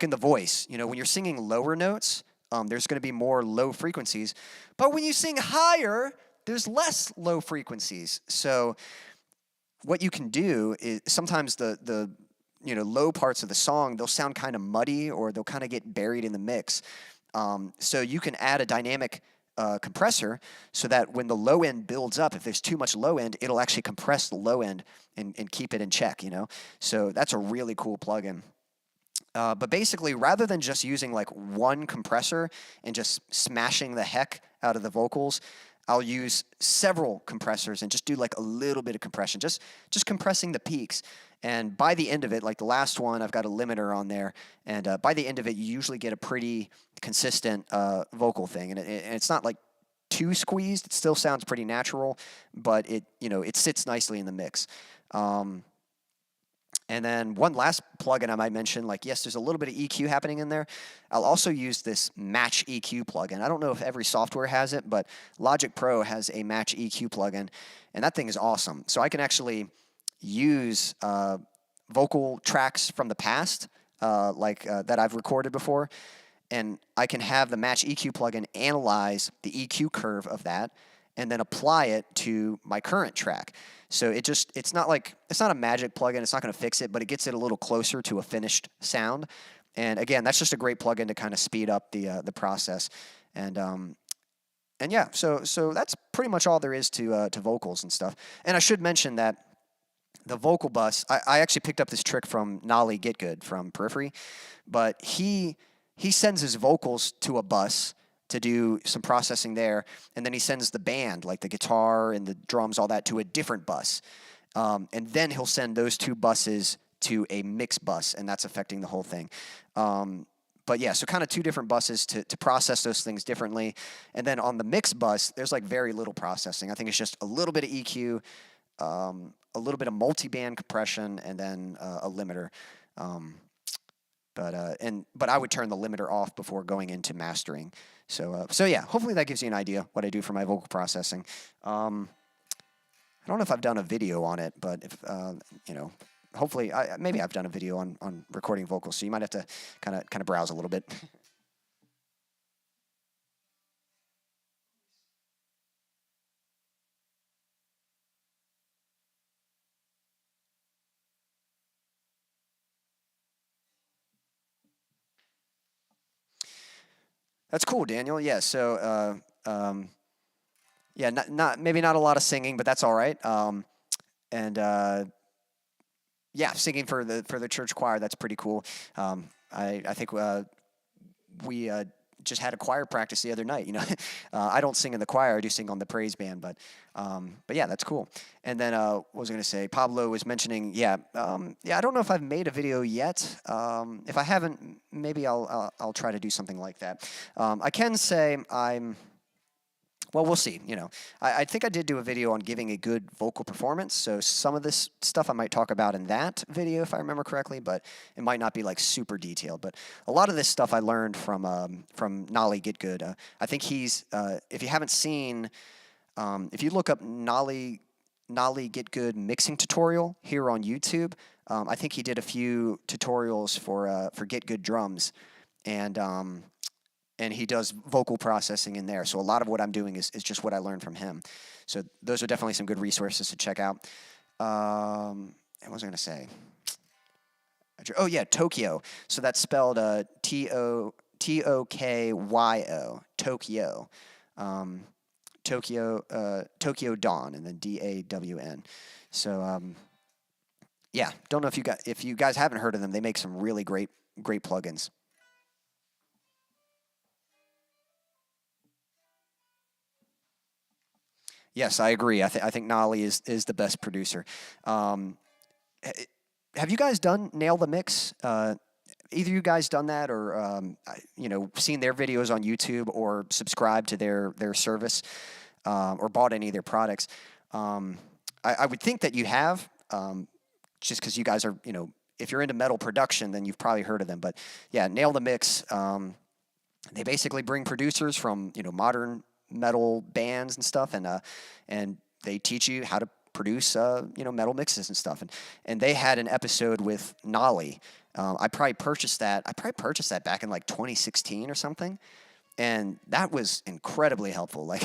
in the voice, when you're singing lower notes, there's going to be more low frequencies. But when you sing higher, there's less low frequencies. So what you can do is sometimes the low parts of the song, they'll sound kind of muddy or they'll kind of get buried in the mix. So you can add a dynamic compressor so that when the low end builds up, if there's too much low end, it'll actually compress the low end and keep it in check, So that's a really cool plugin. But basically, rather than just using like one compressor and just smashing the heck out of the vocals, I'll use several compressors and just do like a little bit of compression, just compressing the peaks. And by the end of it, like the last one, I've got a limiter on there. And by the end of it, you usually get a pretty consistent vocal thing. And it's not like too squeezed. It still sounds pretty natural, but it sits nicely in the mix. And then one last plugin I might mention, like, yes, there's a little bit of EQ happening in there. I'll also use this Match EQ plugin. I don't know if every software has it, but Logic Pro has a Match EQ plugin, and that thing is awesome. So I can actually use vocal tracks from the past, that I've recorded before, and I can have the Match EQ plugin analyze the EQ curve of that and then apply it to my current track. So it's not a magic plugin. It's not going to fix it, but it gets it a little closer to a finished sound. And again, that's just a great plugin to kind of speed up the process. And yeah, so that's pretty much all there is to vocals and stuff. And I should mention that the vocal bus, I actually picked up this trick from Nolly Getgood from Periphery, but he sends his vocals to a bus to do some processing there, and then he sends the band, like the guitar and the drums, all that, to a different bus. And then he'll send those two buses to a mix bus, and that's affecting the whole thing. But yeah, so kind of two different buses to process those things differently. And then on the mix bus, there's like very little processing. I think it's just a little bit of EQ, a little bit of multi-band compression, and then a limiter. But I would turn the limiter off before going into mastering. So yeah, hopefully that gives you an idea what I do for my vocal processing. I don't know if I've done a video on it, but if hopefully, maybe I've done a video on recording vocals. So you might have to kind of browse a little bit. That's cool, Daniel. Yeah. So yeah, maybe not a lot of singing, but that's all right. Yeah, singing for the church choir, that's pretty cool. I think we just had a choir practice the other night. I don't sing in the choir; I do sing on the praise band. But yeah, that's cool. And then what was I going to say? Pablo was mentioning, yeah. I don't know if I've made a video yet. If I haven't, maybe I'll try to do something like that. I can say well, we'll see. I think I did do a video on giving a good vocal performance. So some of this stuff I might talk about in that video, if I remember correctly, but it might not be like super detailed. But a lot of this stuff I learned from Nolly Get Good. I think he's, if you haven't seen, if you look up Nolly Get Good mixing tutorial here on YouTube, I think he did a few tutorials for Get Good drums, and he does vocal processing in there. So a lot of what I'm doing is just what I learned from him. So those are definitely some good resources to check out. And what was I going to say? Oh, yeah, Tokyo. So that's spelled Tokyo, Tokyo. Tokyo Dawn, and then DAWN. So, yeah, don't know if you guys haven't heard of them. They make some really great plugins. Yes, I agree. I think Nolly is the best producer. Have you guys done Nail the Mix? Either you guys done that, or seen their videos on YouTube, or subscribed to their service, or bought any of their products? I would think that you have, just because you guys are, if you're into metal production, then you've probably heard of them. But yeah, Nail the Mix. They basically bring producers from modern metal bands and stuff, and they teach you how to produce metal mixes and stuff. And they had an episode with Nolly. I probably purchased that back in like 2016 or something, and that was incredibly helpful. Like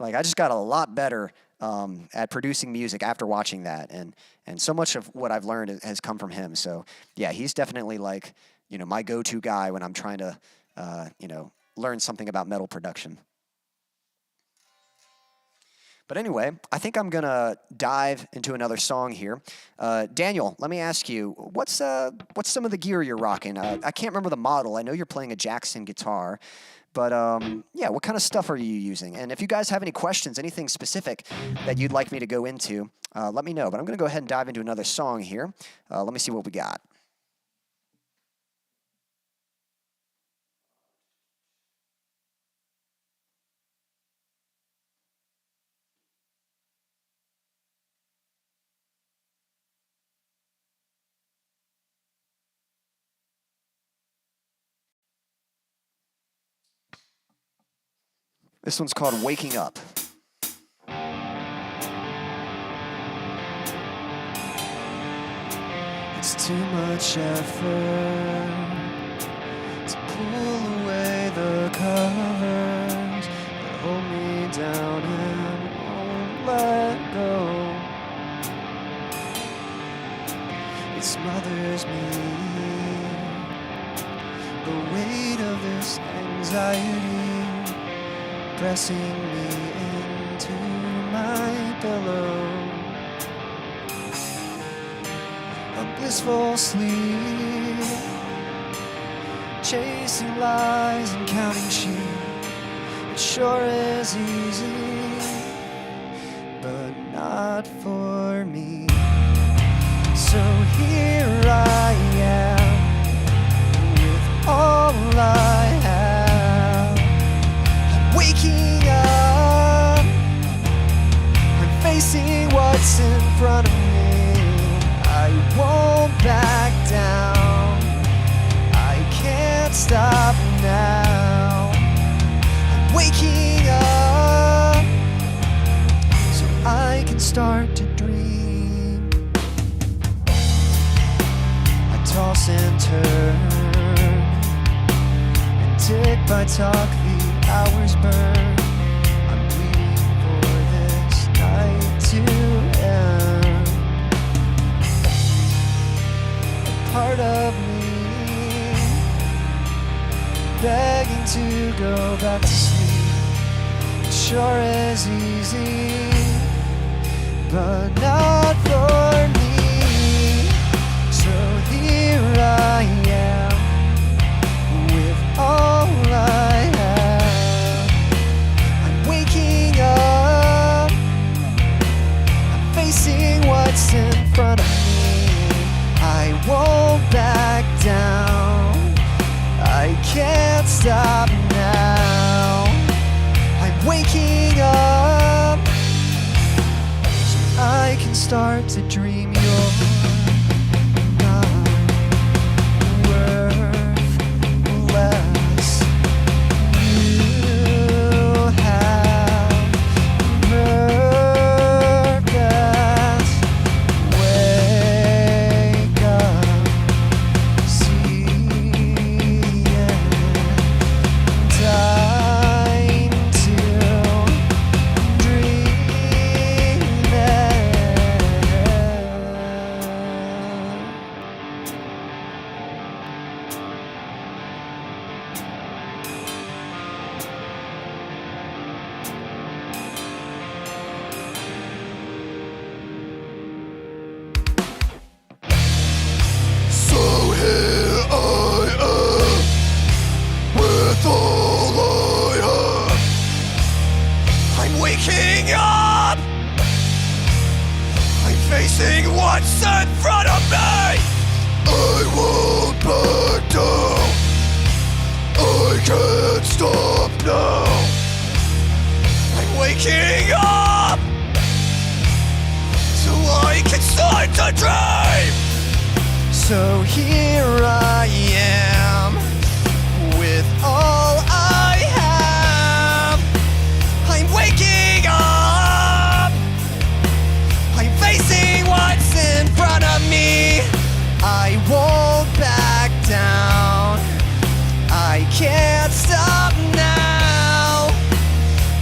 I just got a lot better at producing music after watching that, and so much of what I've learned has come from him. So yeah, he's definitely like my go-to guy when I'm trying to learn something about metal production. But anyway, I think I'm going to dive into another song here. Daniel, let me ask you, what's some of the gear you're rocking? I can't remember the model. I know you're playing a Jackson guitar. But yeah, what kind of stuff are you using? And if you guys have any questions, anything specific that you'd like me to go into, let me know. But I'm going to go ahead and dive into another song here. Let me see what we got. This one's called Waking Up. It's too much effort to pull away the covers that hold me down and won't let go. It smothers me, the weight of this anxiety pressing me into my pillow. A blissful sleep, chasing lies and counting sheep, sure is easy, but not for me. So here I am, with all I have. I'm waking up, I'm facing what's in front of me. I won't back down, I can't stop now. I'm waking up, so I can start to dream. I toss and turn, and tick by talk the hours burn. I'm waiting for this night to end. A part of me begging to go back to sleep. It sure is easy, but not for me. So here I am, with all I have. I'm waking up, I'm facing what's in front of me. I won't back down, I can't stop now. I'm waking up, so I can start to dream you're not worthless. You have purpose. Wake up, see it. Time to dream it. So here I am, with all I have. I'm waking up, I'm facing what's in front of me. I won't back down, I can't stop now. I'm waking up, so I can start to dream. So here I am, with all I have. I'm waking up, I'm facing what's in front of me. I won't back down, I can't stop now.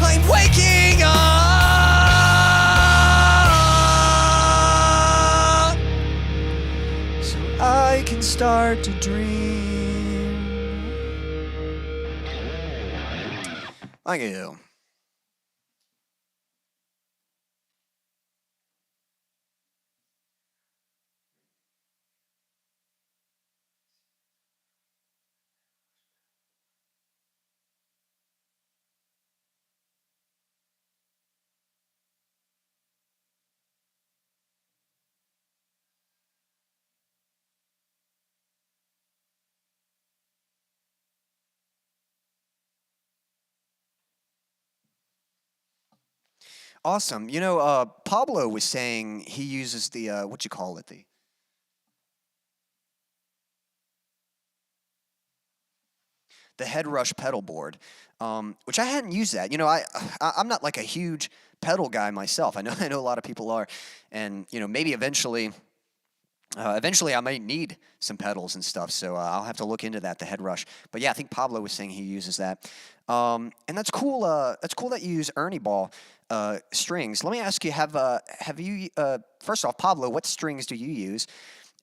I'm waking up, so I can start to dream. Thank you. Awesome. You know, Pablo was saying he uses the what you call it, the head rush pedal board, which I hadn't used that. You know, I'm not like a huge pedal guy myself. I know a lot of people are, and you know, maybe eventually I might need some pedals and stuff. So I'll have to look into that, the head rush. But yeah, I think Pablo was saying he uses that, and that's cool. That's cool that you use Ernie Ball strings. Let me ask you: Have you first off, Pablo, what strings do you use?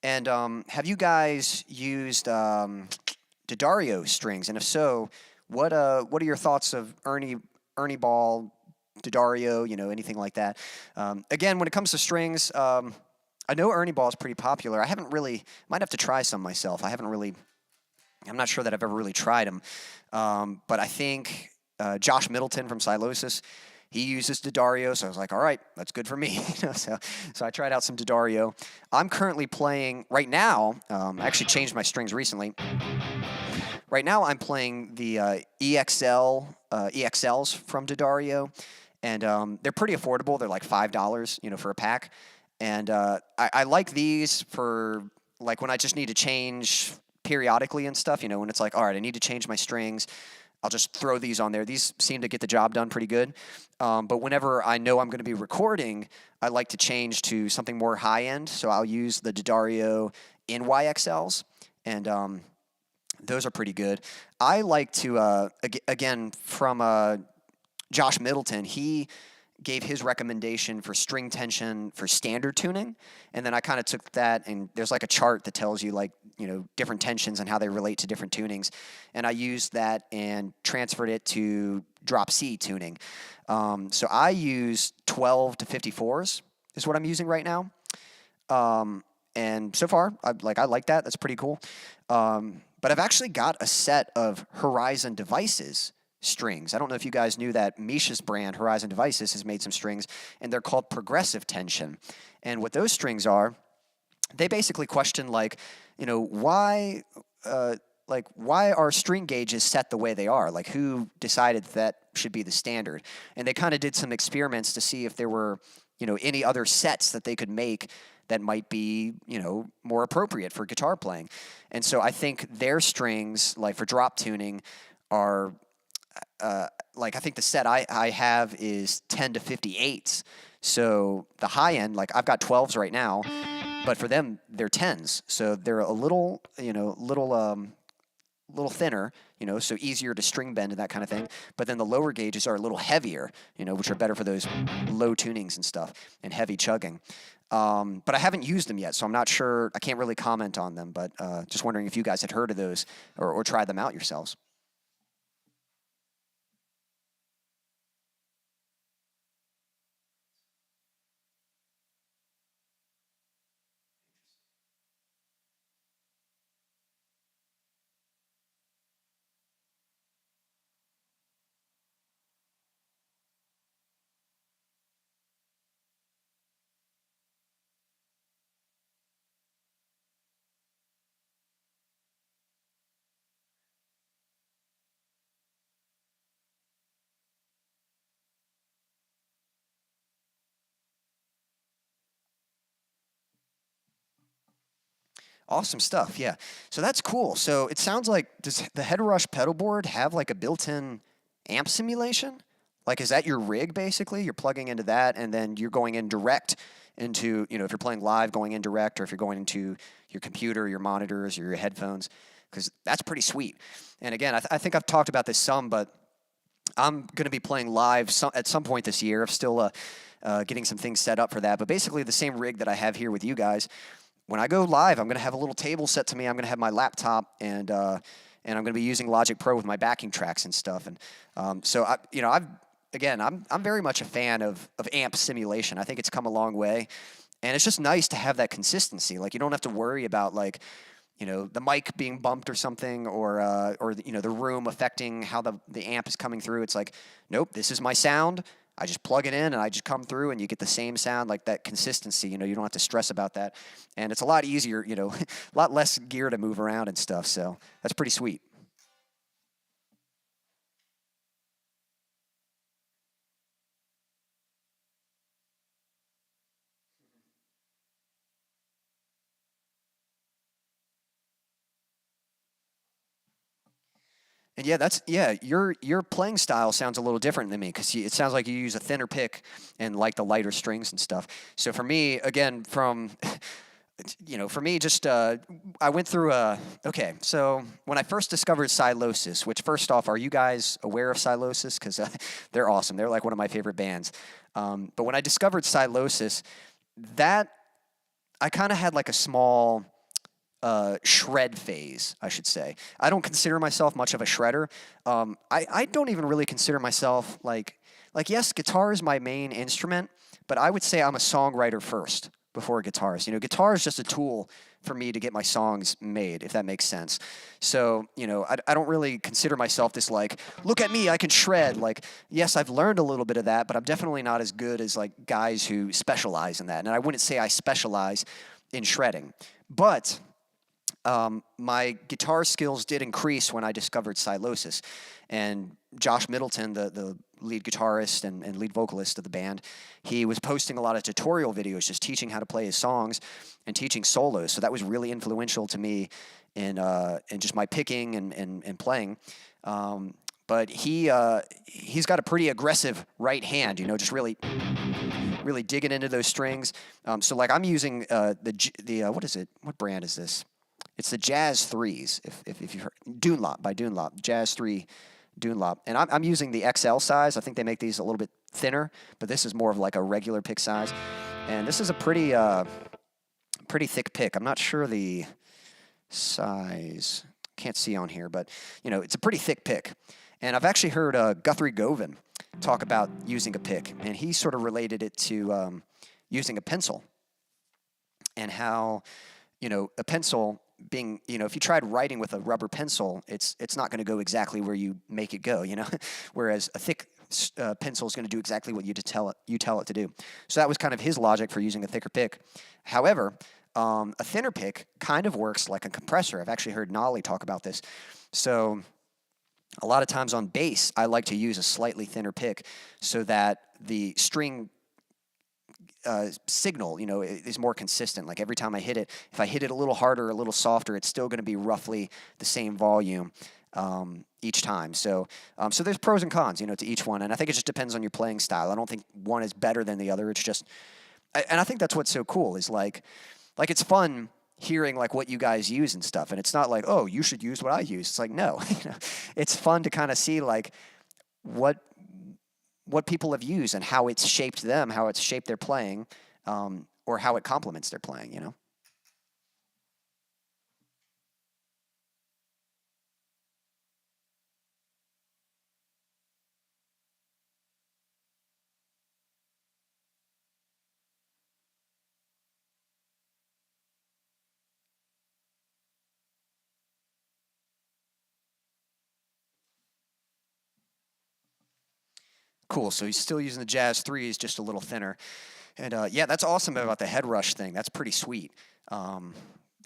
And have you guys used D'Addario strings? And if so, what are your thoughts of Ernie Ball, D'Addario? You know, anything like that? Again, when it comes to strings, I know Ernie Ball is pretty popular. I haven't really. Might have to try some myself. I'm not sure that I've ever really tried them, but I think Josh Middleton from Silosis, he uses D'Addario, so I was like, all right, that's good for me. So I tried out some D'Addario. I'm currently playing, right now, I actually changed my strings recently. Right now I'm playing the EXLs from D'Addario, and they're pretty affordable. They're like $5, for a pack. And I like these for like when I just need to change periodically and stuff, when it's like, all right, I need to change my strings. I'll just throw these on there. These seem to get the job done pretty good. But whenever I know I'm going to be recording, I like to change to something more high-end. So I'll use the D'Addario NYXLs, and those are pretty good. I like to, again, from Josh Middleton, he gave his recommendation for string tension for standard tuning, and then I kind of took that, and there's like a chart that tells you like, different tensions and how they relate to different tunings, and I used that and transferred it to drop C tuning. So I use 12 to 54s is what I'm using right now, and so far I like that. That's pretty cool. But I've actually got a set of Horizon Devices strings. I don't know if you guys knew that Misha's brand, Horizon Devices, has made some strings, and they're called progressive tension. And what those strings are, they basically question why are string gauges set the way they are? Like, who decided that should be the standard? And they kind of did some experiments to see if there were, any other sets that they could make that might be, more appropriate for guitar playing. And so I think their strings, like for drop tuning, are I think the set I have is 10 to 58s. So the high end, like I've got 12s right now, but for them they're 10s. So they're a little thinner, so easier to string bend and that kind of thing. But then the lower gauges are a little heavier, which are better for those low tunings and stuff and heavy chugging. But I haven't used them yet, so I'm not sure. I can't really comment on them, but just wondering if you guys had heard of those or tried them out yourselves. Awesome stuff, yeah. So that's cool. So it sounds like, does the Headrush pedal board have like a built-in amp simulation? Like, is that your rig basically? You're plugging into that, and then you're going in direct into, if you're playing live, going in direct, or if you're going into your computer, your monitors, or your headphones, because that's pretty sweet. And again, I think I've talked about this some, but I'm going to be playing live at some point this year. I'm still getting some things set up for that. But basically, the same rig that I have here with you guys. When I go live, I'm going to have a little table set to me. I'm going to have my laptop, and I'm going to be using Logic Pro with my backing tracks and stuff. And so I'm very much a fan of amp simulation. I think it's come a long way, and it's just nice to have that consistency. Like, you don't have to worry about the mic being bumped or something, or the room affecting how the amp is coming through. It's like, nope, this is my sound. I just plug it in and I just come through and you get the same sound, like that consistency. You don't have to stress about that. And it's a lot easier, a lot less gear to move around and stuff. So that's pretty sweet. And your playing style sounds a little different than me, because it sounds like you use a thinner pick and like the lighter strings and stuff. So for me, again, I went through okay, so when I first discovered Silosis, which first off, are you guys aware of Silosis? Because they're awesome. They're like one of my favorite bands. But when I discovered Silosis, that I kind of had like a small shred phase, I should say. I don't consider myself much of a shredder. I don't even really consider myself like yes, guitar is my main instrument, but I would say I'm a songwriter first before a guitarist. You know, guitar is just a tool for me to get my songs made, if that makes sense. So, you know, I don't really consider myself this like, look at me, I can shred. Like, yes, I've learned a little bit of that, but I'm definitely not as good as like guys who specialize in that. And I wouldn't say I specialize in shredding. But my guitar skills did increase when I discovered Silosis. And Josh Middleton, the lead guitarist and lead vocalist of the band, he was posting a lot of tutorial videos just teaching how to play his songs and teaching solos. So that was really influential to me in just my picking and playing. But he's got a pretty aggressive right hand, you know, just really digging into those strings. So like I'm using what is it? What brand is this? It's the Jazz 3s, if you've heard. Dunlop, by Dunlop. Jazz 3 Dunlop. And I'm using the XL size. I think they make these a little bit thinner, but this is more of like a regular pick size. And this is a pretty thick pick. I'm not sure the size. Can't see on here, but, you know, it's a pretty thick pick. And I've actually heard Guthrie Govan talk about using a pick, and he sort of related it to using a pencil and how, you know, a pencil being, you know, if you tried writing with a rubber pencil, it's not going to go exactly where you make it go, you know, whereas a thick pencil is going to do exactly what you tell it to do. So that was kind of his logic for using a thicker pick. However, a thinner pick kind of works like a compressor. I've actually heard Nolly talk about this. So a lot of times on bass, I like to use a slightly thinner pick so that the string signal, you know, is more consistent. Like every time I hit it, if I hit it a little harder, a little softer, it's still going to be roughly the same volume each time. So there's pros and cons, you know, to each one, and I think it just depends on your playing style. I don't think one is better than the other. It's just, and I think that's what's so cool is like it's fun hearing like what you guys use and stuff, and it's not like, oh, you should use what I use. It's like, no, you know, it's fun to kind of see like what people have used and how it's shaped them, how it's shaped their playing, or how it complements their playing, you know? Cool, so he's still using the Jazz 3s, just a little thinner. And yeah, that's awesome about the head rush thing. That's pretty sweet. You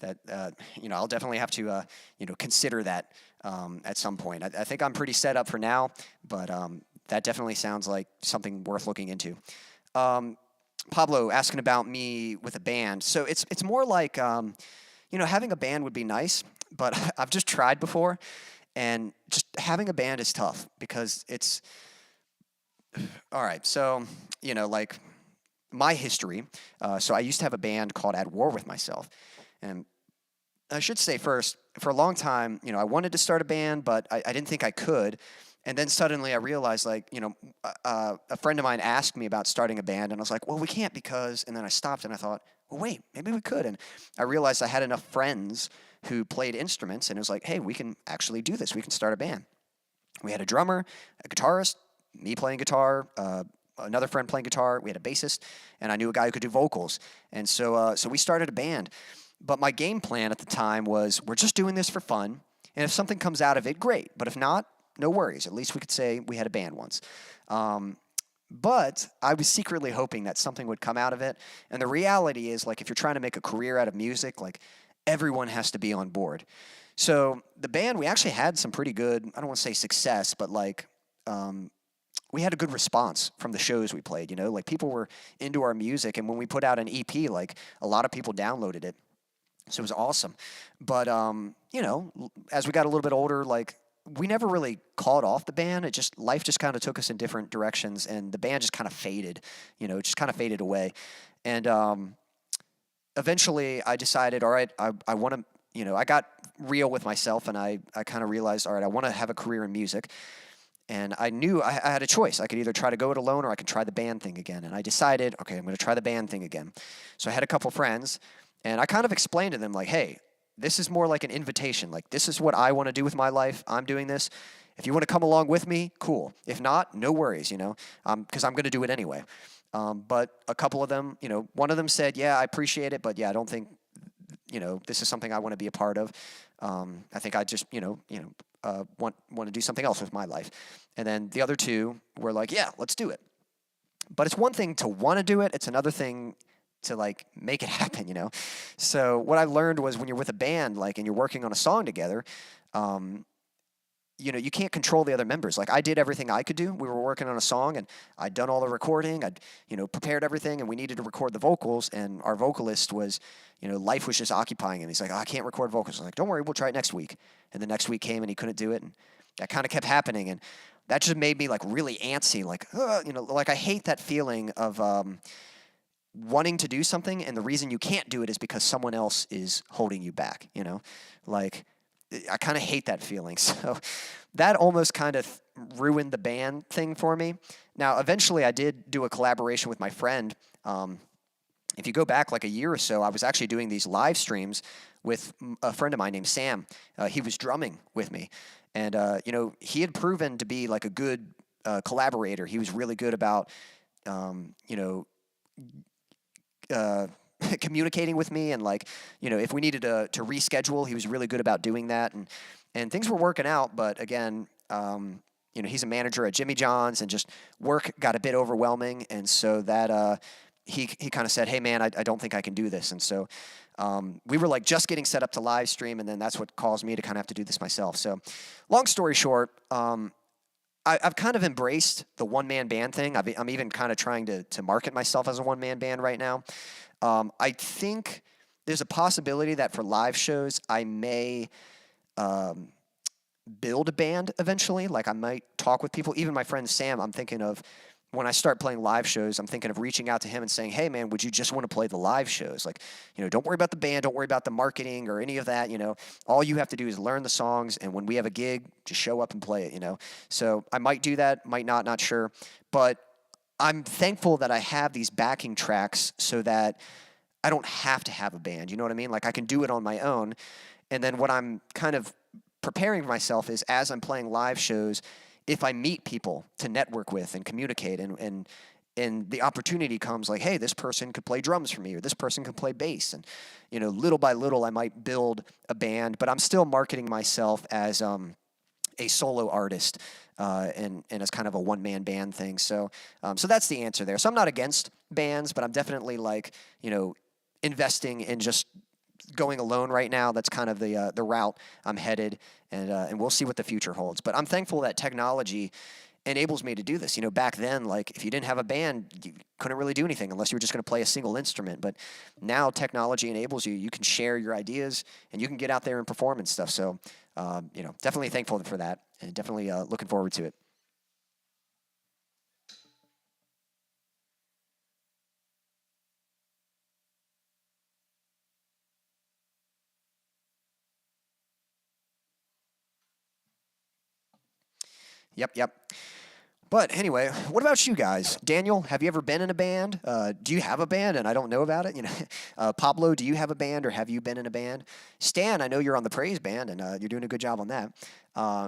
know, I'll definitely have to, you know, consider that at some point. I think I'm pretty set up for now, but that definitely sounds like something worth looking into. Pablo asking about me with a band. So it's more like, you know, having a band would be nice, but I've just tried before, and just having a band is tough because it's all right. So, you know, like my history. So I used to have a band called At War With Myself. And I should say first, for a long time, you know, I wanted to start a band, but I didn't think I could. And then suddenly I realized, like, you know, a friend of mine asked me about starting a band, and I was like, well, we can't because, and then I stopped and I thought, well, wait, maybe we could. And I realized I had enough friends who played instruments, and it was like, hey, we can actually do this. We can start a band. We had a drummer, a guitarist, me playing guitar, another friend playing guitar. We had a bassist, and I knew a guy who could do vocals. And so we started a band. But my game plan at the time was, we're just doing this for fun, and if something comes out of it, great. But if not, no worries. At least we could say we had a band once. But I was secretly hoping that something would come out of it. And the reality is, like, if you're trying to make a career out of music, like, everyone has to be on board. So the band, we actually had some pretty good, I don't want to say success, but like, we had a good response from the shows we played, you know, like people were into our music, and when we put out an EP, like a lot of people downloaded it. So it was awesome. But, you know, as we got a little bit older, like we never really called off the band. Life just kind of took us in different directions, and the band just kind of faded, you know, it just kind of faded away. And eventually I decided, all right, I want to, you know, I got real with myself, and I kind of realized, all right, I want to have a career in music. And I knew I had a choice. I could either try to go it alone, or I could try the band thing again. And I decided, okay, I'm going to try the band thing again. So I had a couple friends, and I kind of explained to them, like, hey, this is more like an invitation. Like, this is what I want to do with my life. I'm doing this. If you want to come along with me, cool. If not, no worries, you know, because I'm going to do it anyway. But a couple of them, one of them said, yeah, I appreciate it, but yeah, I don't think, this is something I want to be a part of. I think I just, want to do something else with my life. And then the other two were like, yeah, let's do it. But it's one thing to want to do it. It's another thing to like make it happen, So what I learned was when you're with a band, like, and you're working on a song together, you can't control the other members. Like, I did everything I could do. We were working on a song, and I'd done all the recording. I'd, prepared everything, and we needed to record the vocals, and our vocalist was, life was just occupying him. He's like, I can't record vocals. I'm like, don't worry, we'll try it next week. And the next week came, and he couldn't do it, and that kind of kept happening, and that just made me, like, really antsy, like, like, I hate that feeling of wanting to do something, and the reason you can't do it is because someone else is holding you back, Like, I kind of hate that feeling. So that almost kind of ruined the band thing for me. Now, eventually I did do a collaboration with my friend. If you go back like a year or so, I was actually doing these live streams with a friend of mine named Sam. He was drumming with me. And, he had proven to be like a good collaborator. He was really good about, communicating with me, and like, if we needed to reschedule, he was really good about doing that, and things were working out. But again, he's a manager at Jimmy John's, and just work got a bit overwhelming, and so that he kind of said, hey man, I don't think I can do this. And so we were like just getting set up to live stream, and then that's what caused me to kind of have to do this myself. So long story short, I've kind of embraced the one-man band thing. I'm even kind of trying to market myself as a one-man band right now. I think there's a possibility that for live shows, I may build a band eventually. Like, I might talk with people. Even my friend Sam, I'm thinking of, when I start playing live shows, I'm thinking of reaching out to him and saying, hey, man, would you just want to play the live shows? Like, don't worry about the band. Don't worry about the marketing or any of that, All you have to do is learn the songs, and when we have a gig, just show up and play it, So I might do that, might not sure. But I'm thankful that I have these backing tracks so that I don't have to have a band, you know what I mean? Like, I can do it on my own. And then what I'm kind of preparing myself is, as I'm playing live shows, if I meet people to network with and communicate, and the opportunity comes, like, hey, this person could play drums for me, or this person could play bass, and little by little I might build a band, but I'm still marketing myself as a solo artist, and as kind of a one-man band thing. So that's the answer there. So I'm not against bands, but I'm definitely like, investing in just going alone right now. That's kind of the route I'm headed, and we'll see what the future holds. But I'm thankful that technology enables me to do this. Back then, like, if you didn't have a band, you couldn't really do anything unless you were just going to play a single instrument. But now technology enables you. You can share your ideas, and you can get out there and perform and stuff. So, definitely thankful for that, and definitely looking forward to it. Yep. But anyway, what about you guys? Daniel, have you ever been in a band? Do you have a band and I don't know about it? Pablo, do you have a band, or have you been in a band? Stan, I know you're on the praise band, and you're doing a good job on that.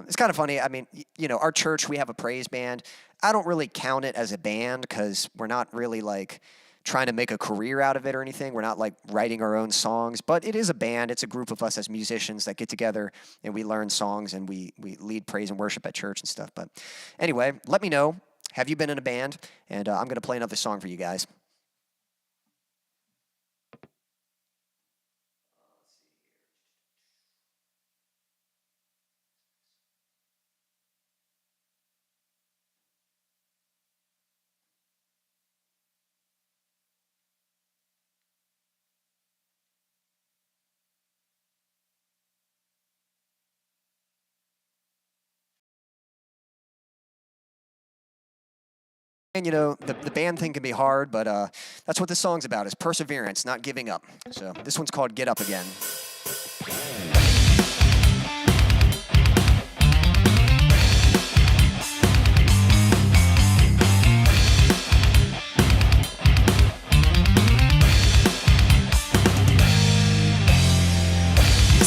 It's kind of funny. I mean, our church, we have a praise band. I don't really count it as a band because we're not really like trying to make a career out of it or anything. We're not like writing our own songs, but it is a band. It's a group of us as musicians that get together and we learn songs, and we lead praise and worship at church and stuff. But anyway, let me know. Have you been in a band? And I'm going to play another song for you guys. And the band thing can be hard, but that's what this song's about, is perseverance, not giving up. So this one's called Get Up Again.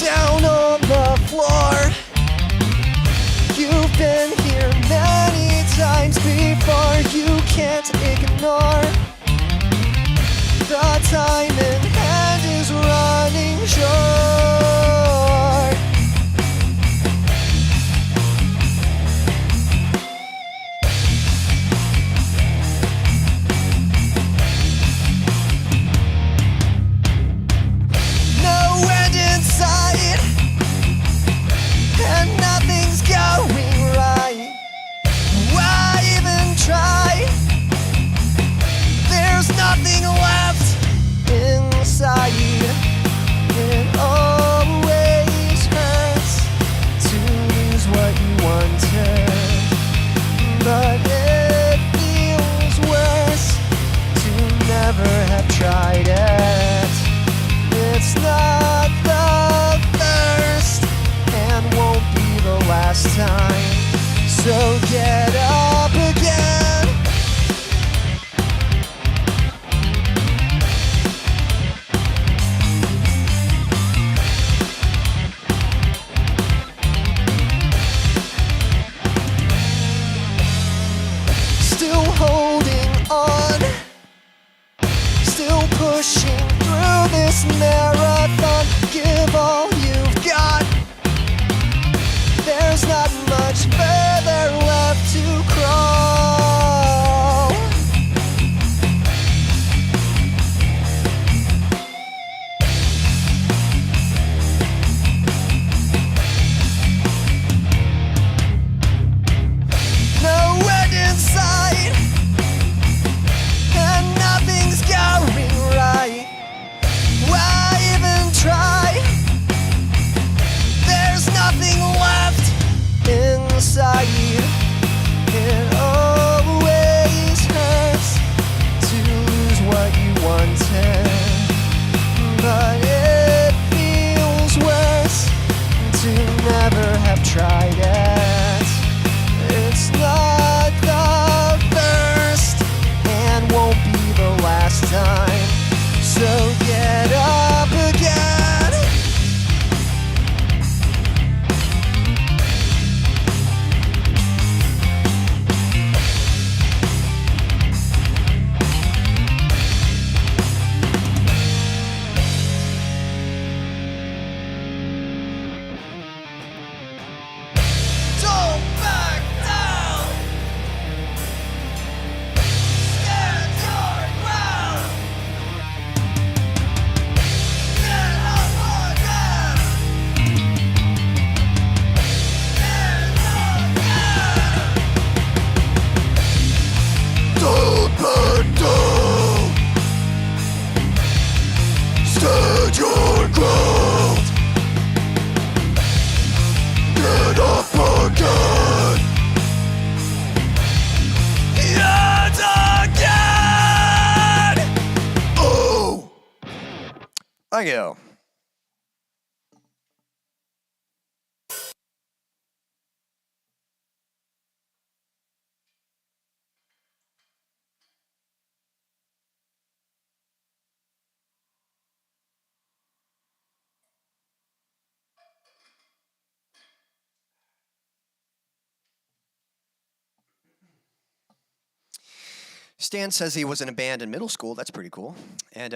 Down on the floor, you've been here many times before. You can't ignore time in hand is running short. No end in sight, and nothing's going right. Why even try? There's nothing left inside. It always hurts to lose what you wanted, but it feels worse to never have tried it. It's not the first and won't be the last time, so get up again. Still holding on, still pushing through this marathon. Give all you've got. There's not much further left to crawl. No end in sight, and nothing's going right. Why even try? There's nothing left inside. It always hurts to lose what you wanted, but it feels worse to never have tried it. It's not the first and won't be the last time, so get up again. Don't back down. Stand your ground. Get up again. Get again. Don't back down. Stand your ground. Get up again. Yet again. Oh. Thank you. Stan says he was in a band in middle school. That's pretty cool. And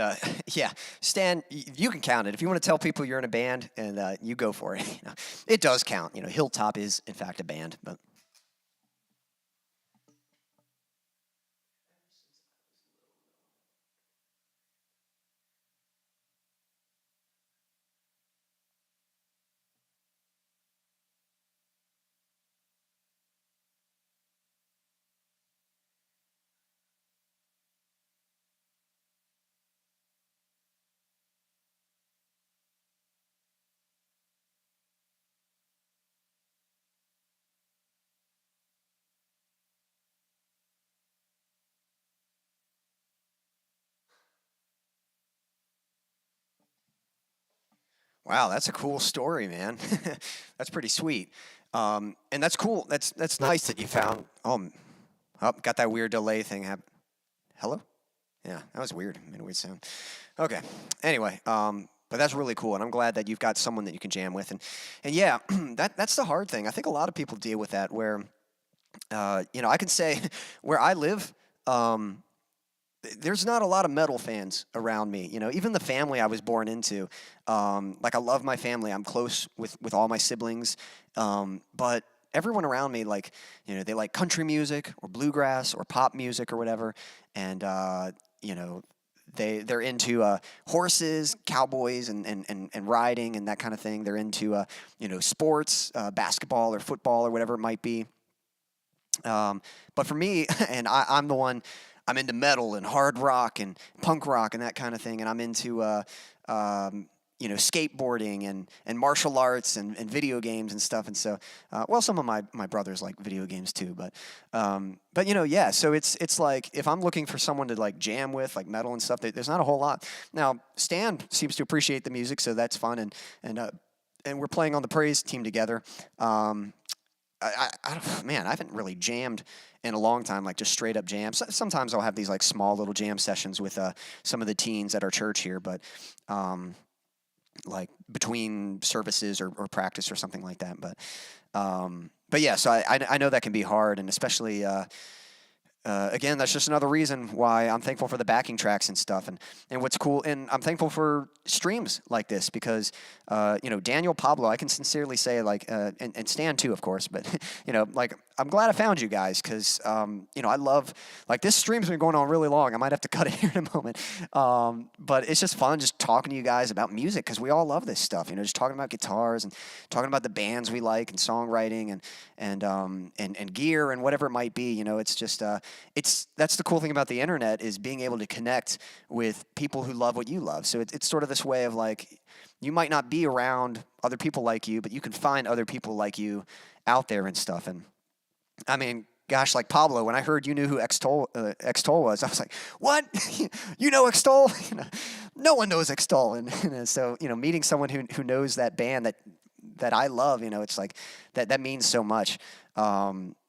yeah, Stan, you can count it. If you want to tell people you're in a band, and you go for it. It does count. Hilltop is in fact a band, but. Wow, that's a cool story, man. That's pretty sweet. And that's cool. That's nice that you found. Got that weird delay thing happen. Hello? Yeah, that was weird. Made a weird sound. Okay. Anyway, but that's really cool, and I'm glad that you've got someone that you can jam with. And yeah, that's the hard thing. I think a lot of people deal with that where, I can say where I live, there's not a lot of metal fans around me. You know, even the family I was born into. Like I love my family. I'm close with all my siblings. But everyone around me, like, you know, they like country music or bluegrass or pop music or whatever. And, you know, they're into horses, cowboys, and riding and that kind of thing. They're into, you know, sports, basketball or football or whatever it might be. But for me, and I'm the one, I'm into metal and hard rock and punk rock and that kind of thing, and I'm into you know, skateboarding and martial arts and video games and stuff. And so, well, some of my brothers like video games too, but you know, yeah. So it's like if I'm looking for someone to like jam with, like metal and stuff, there's not a whole lot. Now, Stan seems to appreciate the music, so that's fun, and we're playing on the Praise team together. I don't, man, I haven't really jammed in a long time, like just straight up jams. Sometimes I'll have these like small little jam sessions with some of the teens at our church here, but like between services or practice or something like that. But yeah, so I know that can be hard, and especially again, that's just another reason why I'm thankful for the backing tracks and stuff, and what's cool, and I'm thankful for streams like this because, you know, Daniel, Pablo, I can sincerely say, like, and Stan too, of course, but you know, like, I'm glad I found you guys because, you know, I love, like, this stream's been going on really long. I might have to cut it here in a moment, but it's just fun just talking to you guys about music because we all love this stuff, you know, just talking about guitars and talking about the bands we like and songwriting and gear and whatever it might be. You know, it's just that's the cool thing about the internet is being able to connect with people who love what you love. So it's sort of this way of like, you might not be around other people like you, but you can find other people like you out there and stuff. And I mean, gosh, like Pablo, when I heard you knew who Xtol was, I was like, what? You know Xtol? You know, no one knows Xtol. And so, you know, meeting someone who knows that band that I love, you know, it's like that means so much.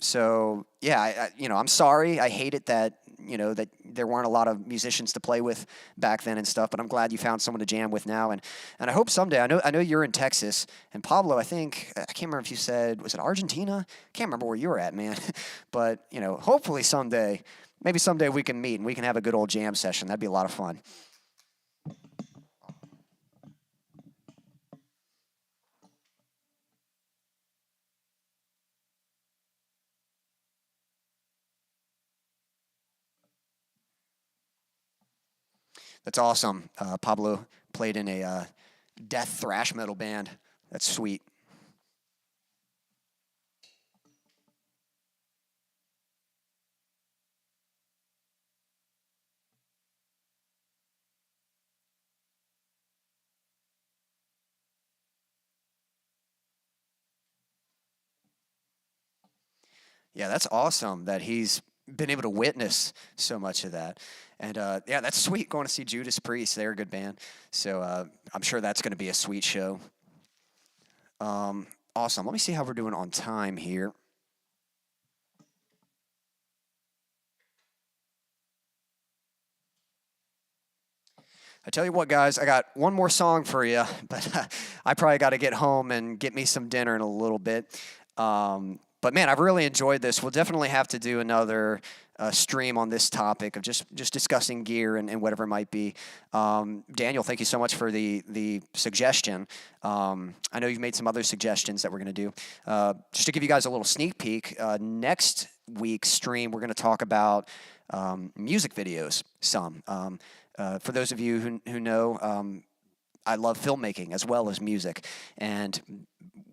So yeah, you know, I'm sorry. I hate it that, you know, that there weren't a lot of musicians to play with back then and stuff, but I'm glad you found someone to jam with now. And I hope someday, I know you're in Texas, and Pablo, I can't remember if you said, was it Argentina? Can't remember where you were at, man. But, you know, hopefully someday, maybe someday we can meet and we can have a good old jam session. That'd be a lot of fun. That's awesome. Pablo played in a death thrash metal band. That's sweet. Yeah, that's awesome that he's been able to witness so much of that. And yeah, that's sweet going to see Judas Priest. They're a good band. So I'm sure that's going to be a sweet show. Awesome. Let me see how we're doing on time here. I tell you what, guys, I got one more song for you, but I probably got to get home and get me some dinner in a little bit. But man, I've really enjoyed this. We'll definitely have to do another stream on this topic of just discussing gear and whatever it might be. Daniel, thank you so much for the suggestion. I know you've made some other suggestions that we're going to do. Just to give you guys a little sneak peek, next week's stream, we're going to talk about music videos some. For those of you who know, I love filmmaking as well as music. And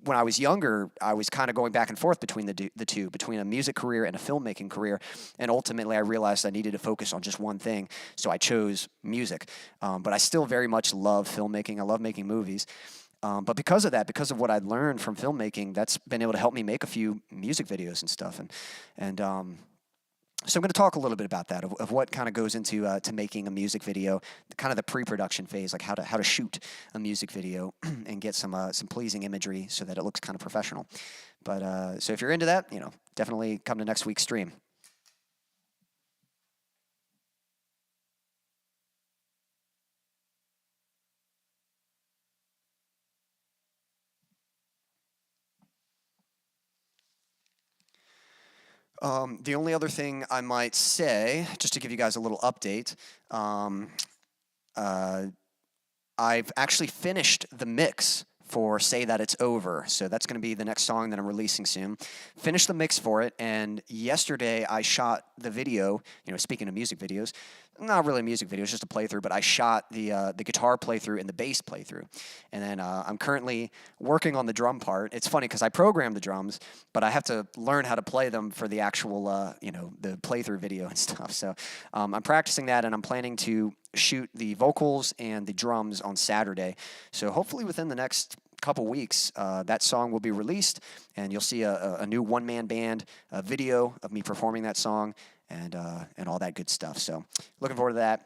when I was younger, I was kind of going back and forth between the two, between a music career and a filmmaking career. And ultimately, I realized I needed to focus on just one thing. So I chose music. But I still very much love filmmaking. I love making movies. But because of that, because of what I'd learned from filmmaking, that's been able to help me make a few music videos and stuff. And so I'm going to talk a little bit about that, of what kind of goes into to making a music video, kind of the pre-production phase, like how to shoot a music video and get some pleasing imagery so that it looks kind of professional. But so if you're into that, you know, definitely come to next week's stream. The only other thing I might say, just to give you guys a little update, I've actually finished the mix for Say That It's Over. So that's going to be the next song that I'm releasing soon. Finished the mix for it, and yesterday I shot the video, speaking of music videos, not really a music video, it's just a playthrough, but I shot the guitar playthrough and the bass playthrough. And then I'm currently working on the drum part. It's funny because I programmed the drums, but I have to learn how to play them for the actual, the playthrough video and stuff. So I'm practicing that, and I'm planning to shoot the vocals and the drums on Saturday. So hopefully within the next couple weeks, that song will be released, and you'll see a new one-man band video of me performing that song and all that good stuff. So looking forward to that.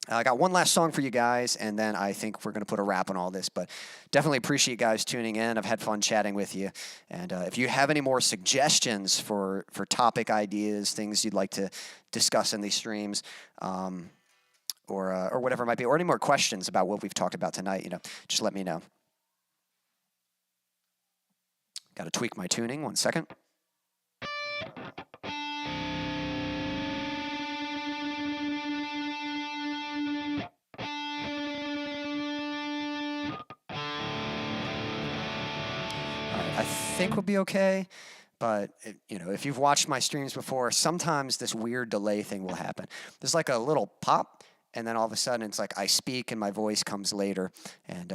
I got one last song for you guys, and then I think we're going to put a wrap on all this. But definitely appreciate you guys tuning in. I've had fun chatting with you. And if you have any more suggestions for topic ideas, things you'd like to discuss in these streams, or whatever it might be, or any more questions about what we've talked about tonight, just let me know. Got to tweak my tuning. 1 second. I think we'll be okay, but if you've watched my streams before, sometimes this weird delay thing will happen. There's like a little pop, and then all of a sudden it's like I speak and my voice comes later, and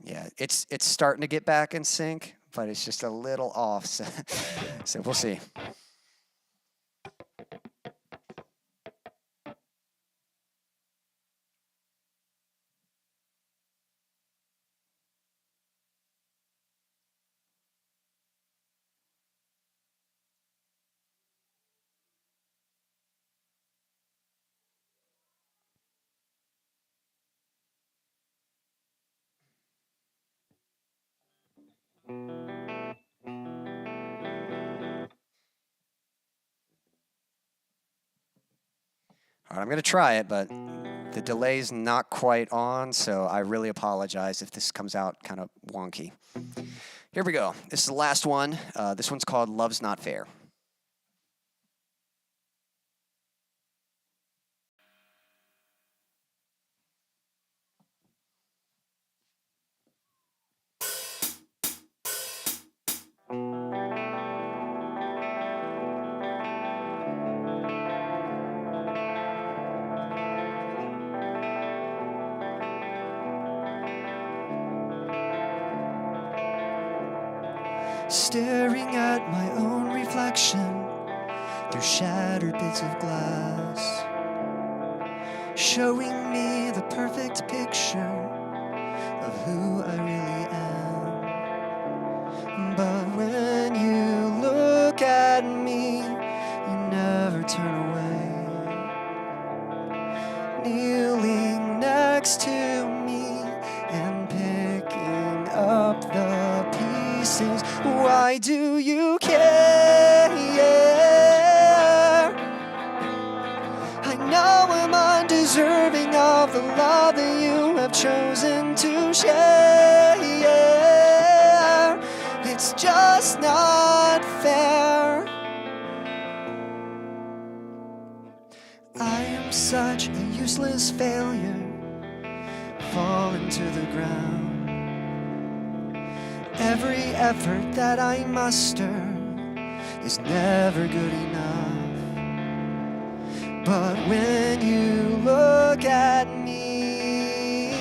yeah, it's starting to get back in sync, but it's just a little off, so we'll see. All right, I'm going to try it, but the delay's not quite on, so I really apologize if this comes out kind of wonky. Here we go. This is the last one. This one's called Love's Not Fair. Staring at my own reflection through shattered bits of glass, showing me the perfect picture of who I really am. But when you look at me, you never turn away, kneeling next to me and picking up the pieces. Why do you care? I know I'm undeserving of the love that you have chosen to share. It's just not fair. I am such a useless failure, falling to the ground. Every effort that I muster is never good enough. But when you look at me,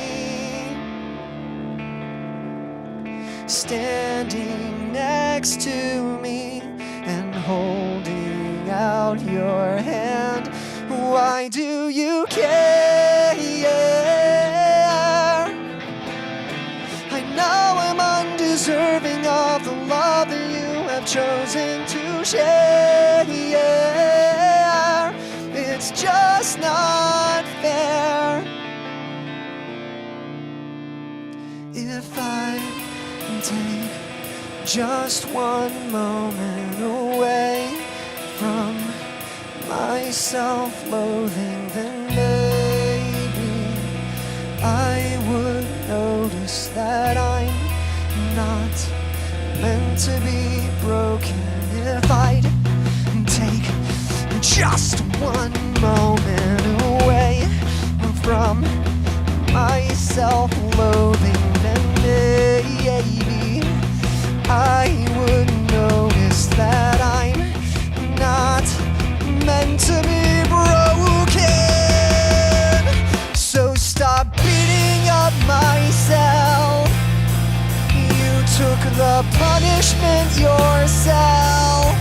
standing next to me and holding out your hand, why do you care? I know I'm undeserving of the love that you have chosen to share. It's just not fair. If I take just one moment away from my self-loathing, then maybe I would notice that I'm not meant to be broken. If I'd take just one moment away from my self-loathing, and maybe I would notice that I'm not meant to be broken. So stop beating up myself. You took the punishment yourself,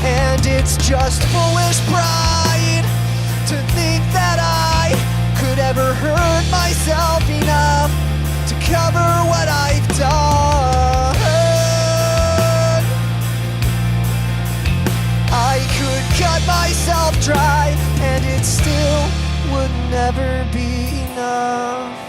and it's just foolish pride to think that I could ever hurt myself enough to cover what I've done. I could cut myself dry, and it still would never be enough.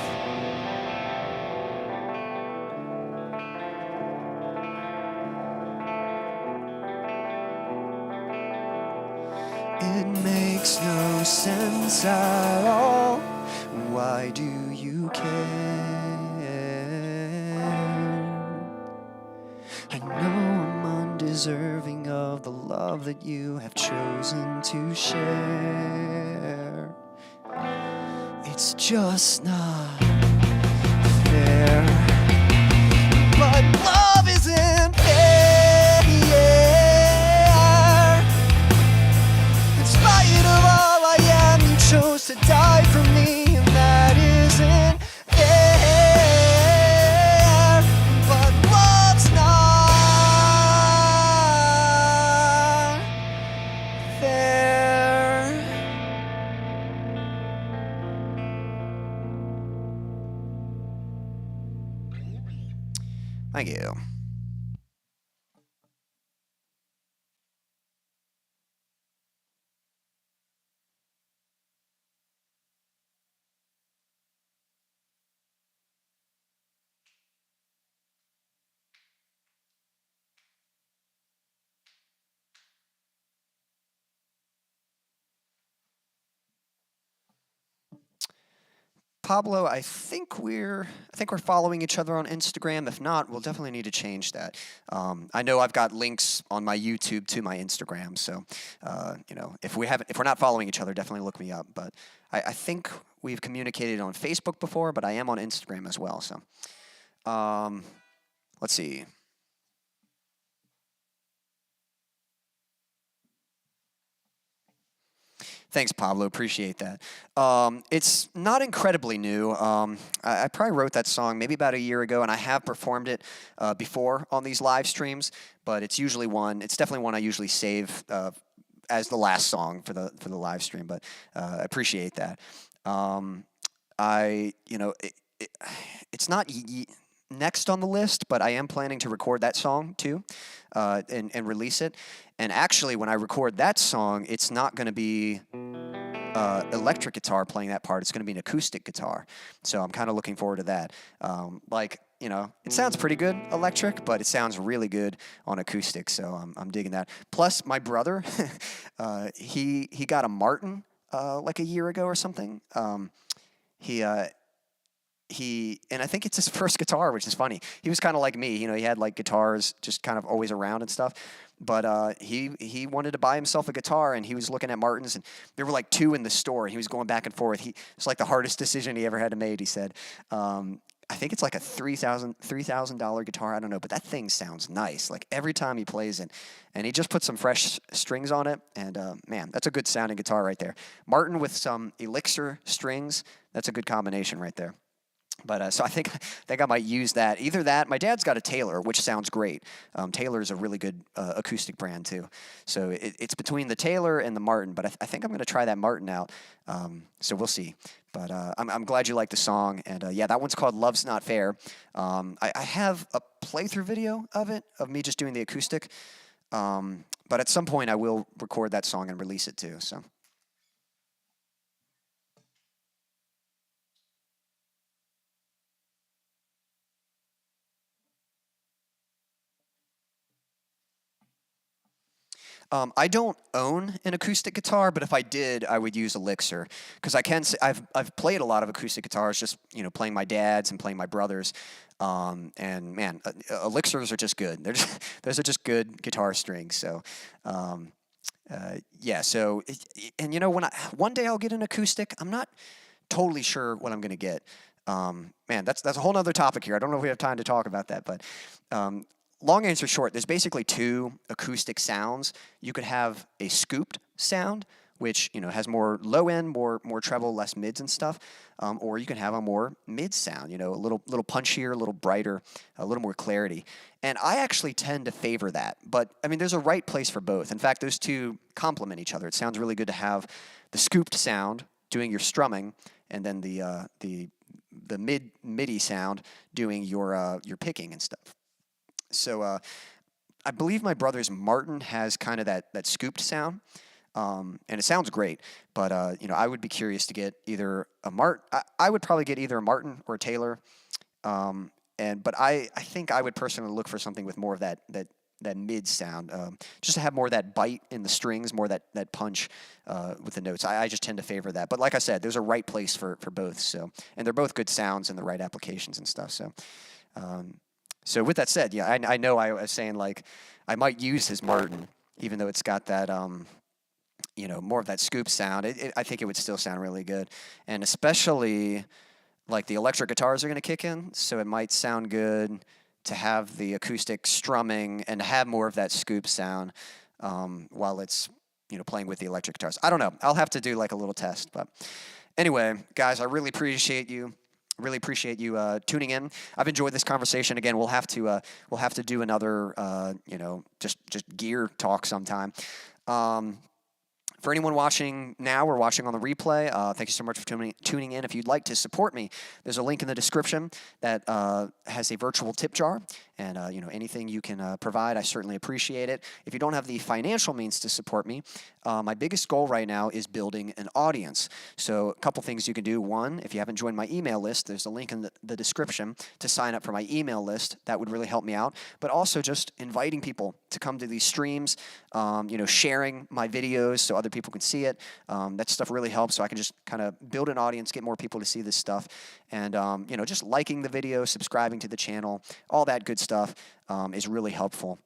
It makes no sense at all. Why do you care? I know I'm undeserving of the love that you have chosen to share. It's just not fair. But love isn't fair. In spite of all I am, you chose to die for me, and that isn't fair. But love's not fair. Thank you. Pablo, I think we're following each other on Instagram. If not, we'll definitely need to change that. I know I've got links on my YouTube to my Instagram, so if we're not following each other, definitely look me up. But I think we've communicated on Facebook before, but I am on Instagram as well. So let's see. Thanks, Pablo. Appreciate that. It's not incredibly new. I probably wrote that song maybe about a year ago, and I have performed it before on these live streams. But it's definitely one I usually save as the last song for the live stream. But I appreciate that. It's not next on the list, but I am planning to record that song too, and release it. And actually, when I record that song, it's not going to be electric guitar playing that part. It's going to be an acoustic guitar. So I'm kind of looking forward to that. It sounds pretty good electric, but it sounds really good on acoustic. So I'm digging that. Plus, my brother, he got a Martin like a year ago or something. And I think it's his first guitar, which is funny. He was kind of like me, he had like guitars just kind of always around and stuff. But he wanted to buy himself a guitar, and he was looking at Martins, and there were like two in the store, and he was going back and forth. It's like the hardest decision he ever had to make, he said. I think it's like a $3,000 guitar. I don't know, but that thing sounds nice. Like every time he plays it, and he just put some fresh strings on it, and man, that's a good sounding guitar right there. Martin with some Elixir strings. That's a good combination right there. But so I think I might use that. Either that, my dad's got a Taylor, which sounds great. Taylor is a really good acoustic brand too. So it's between the Taylor and the Martin, but I think I'm going to try that Martin out. So we'll see. But I'm glad you like the song. And yeah, that one's called Love's Not Fair. I have a playthrough video of it, of me just doing the acoustic. But at some point I will record that song and release it too. So. I don't own an acoustic guitar, but if I did, I would use Elixir, because I can say I've played a lot of acoustic guitars, just playing my dad's and playing my brother's, and man, Elixirs are just good. Those are just good guitar strings. So Yeah, so, and you know, one day I'll get an acoustic. I'm not totally sure what I'm going to get. Man, that's a whole nother topic here. I don't know if we have time to talk about that, but long answer short, there's basically two acoustic sounds. You could have a scooped sound, which has more low end, more treble, less mids and stuff, or you can have a more mid sound. A little punchier, a little brighter, a little more clarity. And I actually tend to favor that. But I mean, there's a right place for both. In fact, those two complement each other. It sounds really good to have the scooped sound doing your strumming, and then the MIDI sound doing your picking and stuff. So I believe my brother's Martin has kind of that scooped sound, and it sounds great. But I would be curious to get either a Martin. I would probably get either a Martin or a Taylor. But I think I would personally look for something with more of that mid sound, just to have more of that bite in the strings, more that punch with the notes. I just tend to favor that. But like I said, there's a right place for both. So, and they're both good sounds and the right applications and stuff. So, so with that said, yeah, I know I was saying like I might use his Martin, even though it's got that more of that scoop sound. I think it would still sound really good, and especially like the electric guitars are going to kick in, so it might sound good to have the acoustic strumming and have more of that scoop sound while it's playing with the electric guitars. I don't know. I'll have to do like a little test. But anyway, guys, I really appreciate you. Really appreciate you tuning in. I've enjoyed this conversation. Again, we'll have to do another just gear talk sometime. For anyone watching now or watching on the replay, thank you so much for tuning in. If you'd like to support me, there's a link in the description that has a virtual tip jar. And, anything you can provide, I certainly appreciate it. If you don't have the financial means to support me, my biggest goal right now is building an audience. So a couple things you can do. One, if you haven't joined my email list, there's a link in the description to sign up for my email list. That would really help me out. But also just inviting people to come to these streams, sharing my videos so other people can see it. That stuff really helps, so I can just kind of build an audience, get more people to see this stuff. And, just liking the video, subscribing to the channel, all that good stuff is really helpful.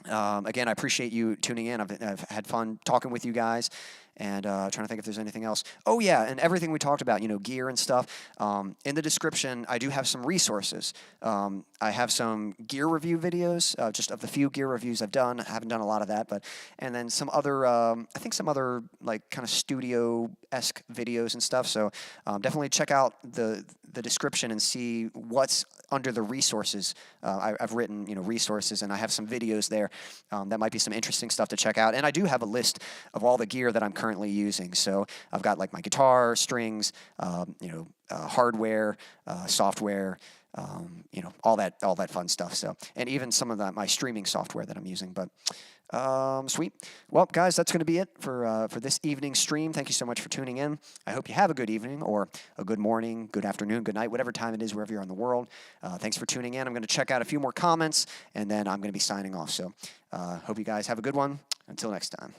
Again, I appreciate you tuning in. I've had fun talking with you guys, and trying to think if there's anything else. Oh, yeah, and everything we talked about, gear and stuff. In the description, I do have some resources. I have some gear review videos, just of the few gear reviews I've done. I haven't done a lot of that, and then some other, some other like kind of studio-esque videos and stuff. So definitely check out the description and see what's under the resources. I've written, resources, and I have some videos there that might be some interesting stuff to check out. And I do have a list of all the gear that I'm currently using. So I've got like my guitar, strings, hardware, software, all that fun stuff. So, and even some of my streaming software that I'm using. But sweet. Well, guys, that's going to be it for this evening's stream. Thank you so much for tuning in. I hope you have a good evening, or a good morning, good afternoon, good night, whatever time it is, wherever you are in the world. Thanks for tuning in. I'm going to check out a few more comments, and then I'm going to be signing off. So hope you guys have a good one. Until next time.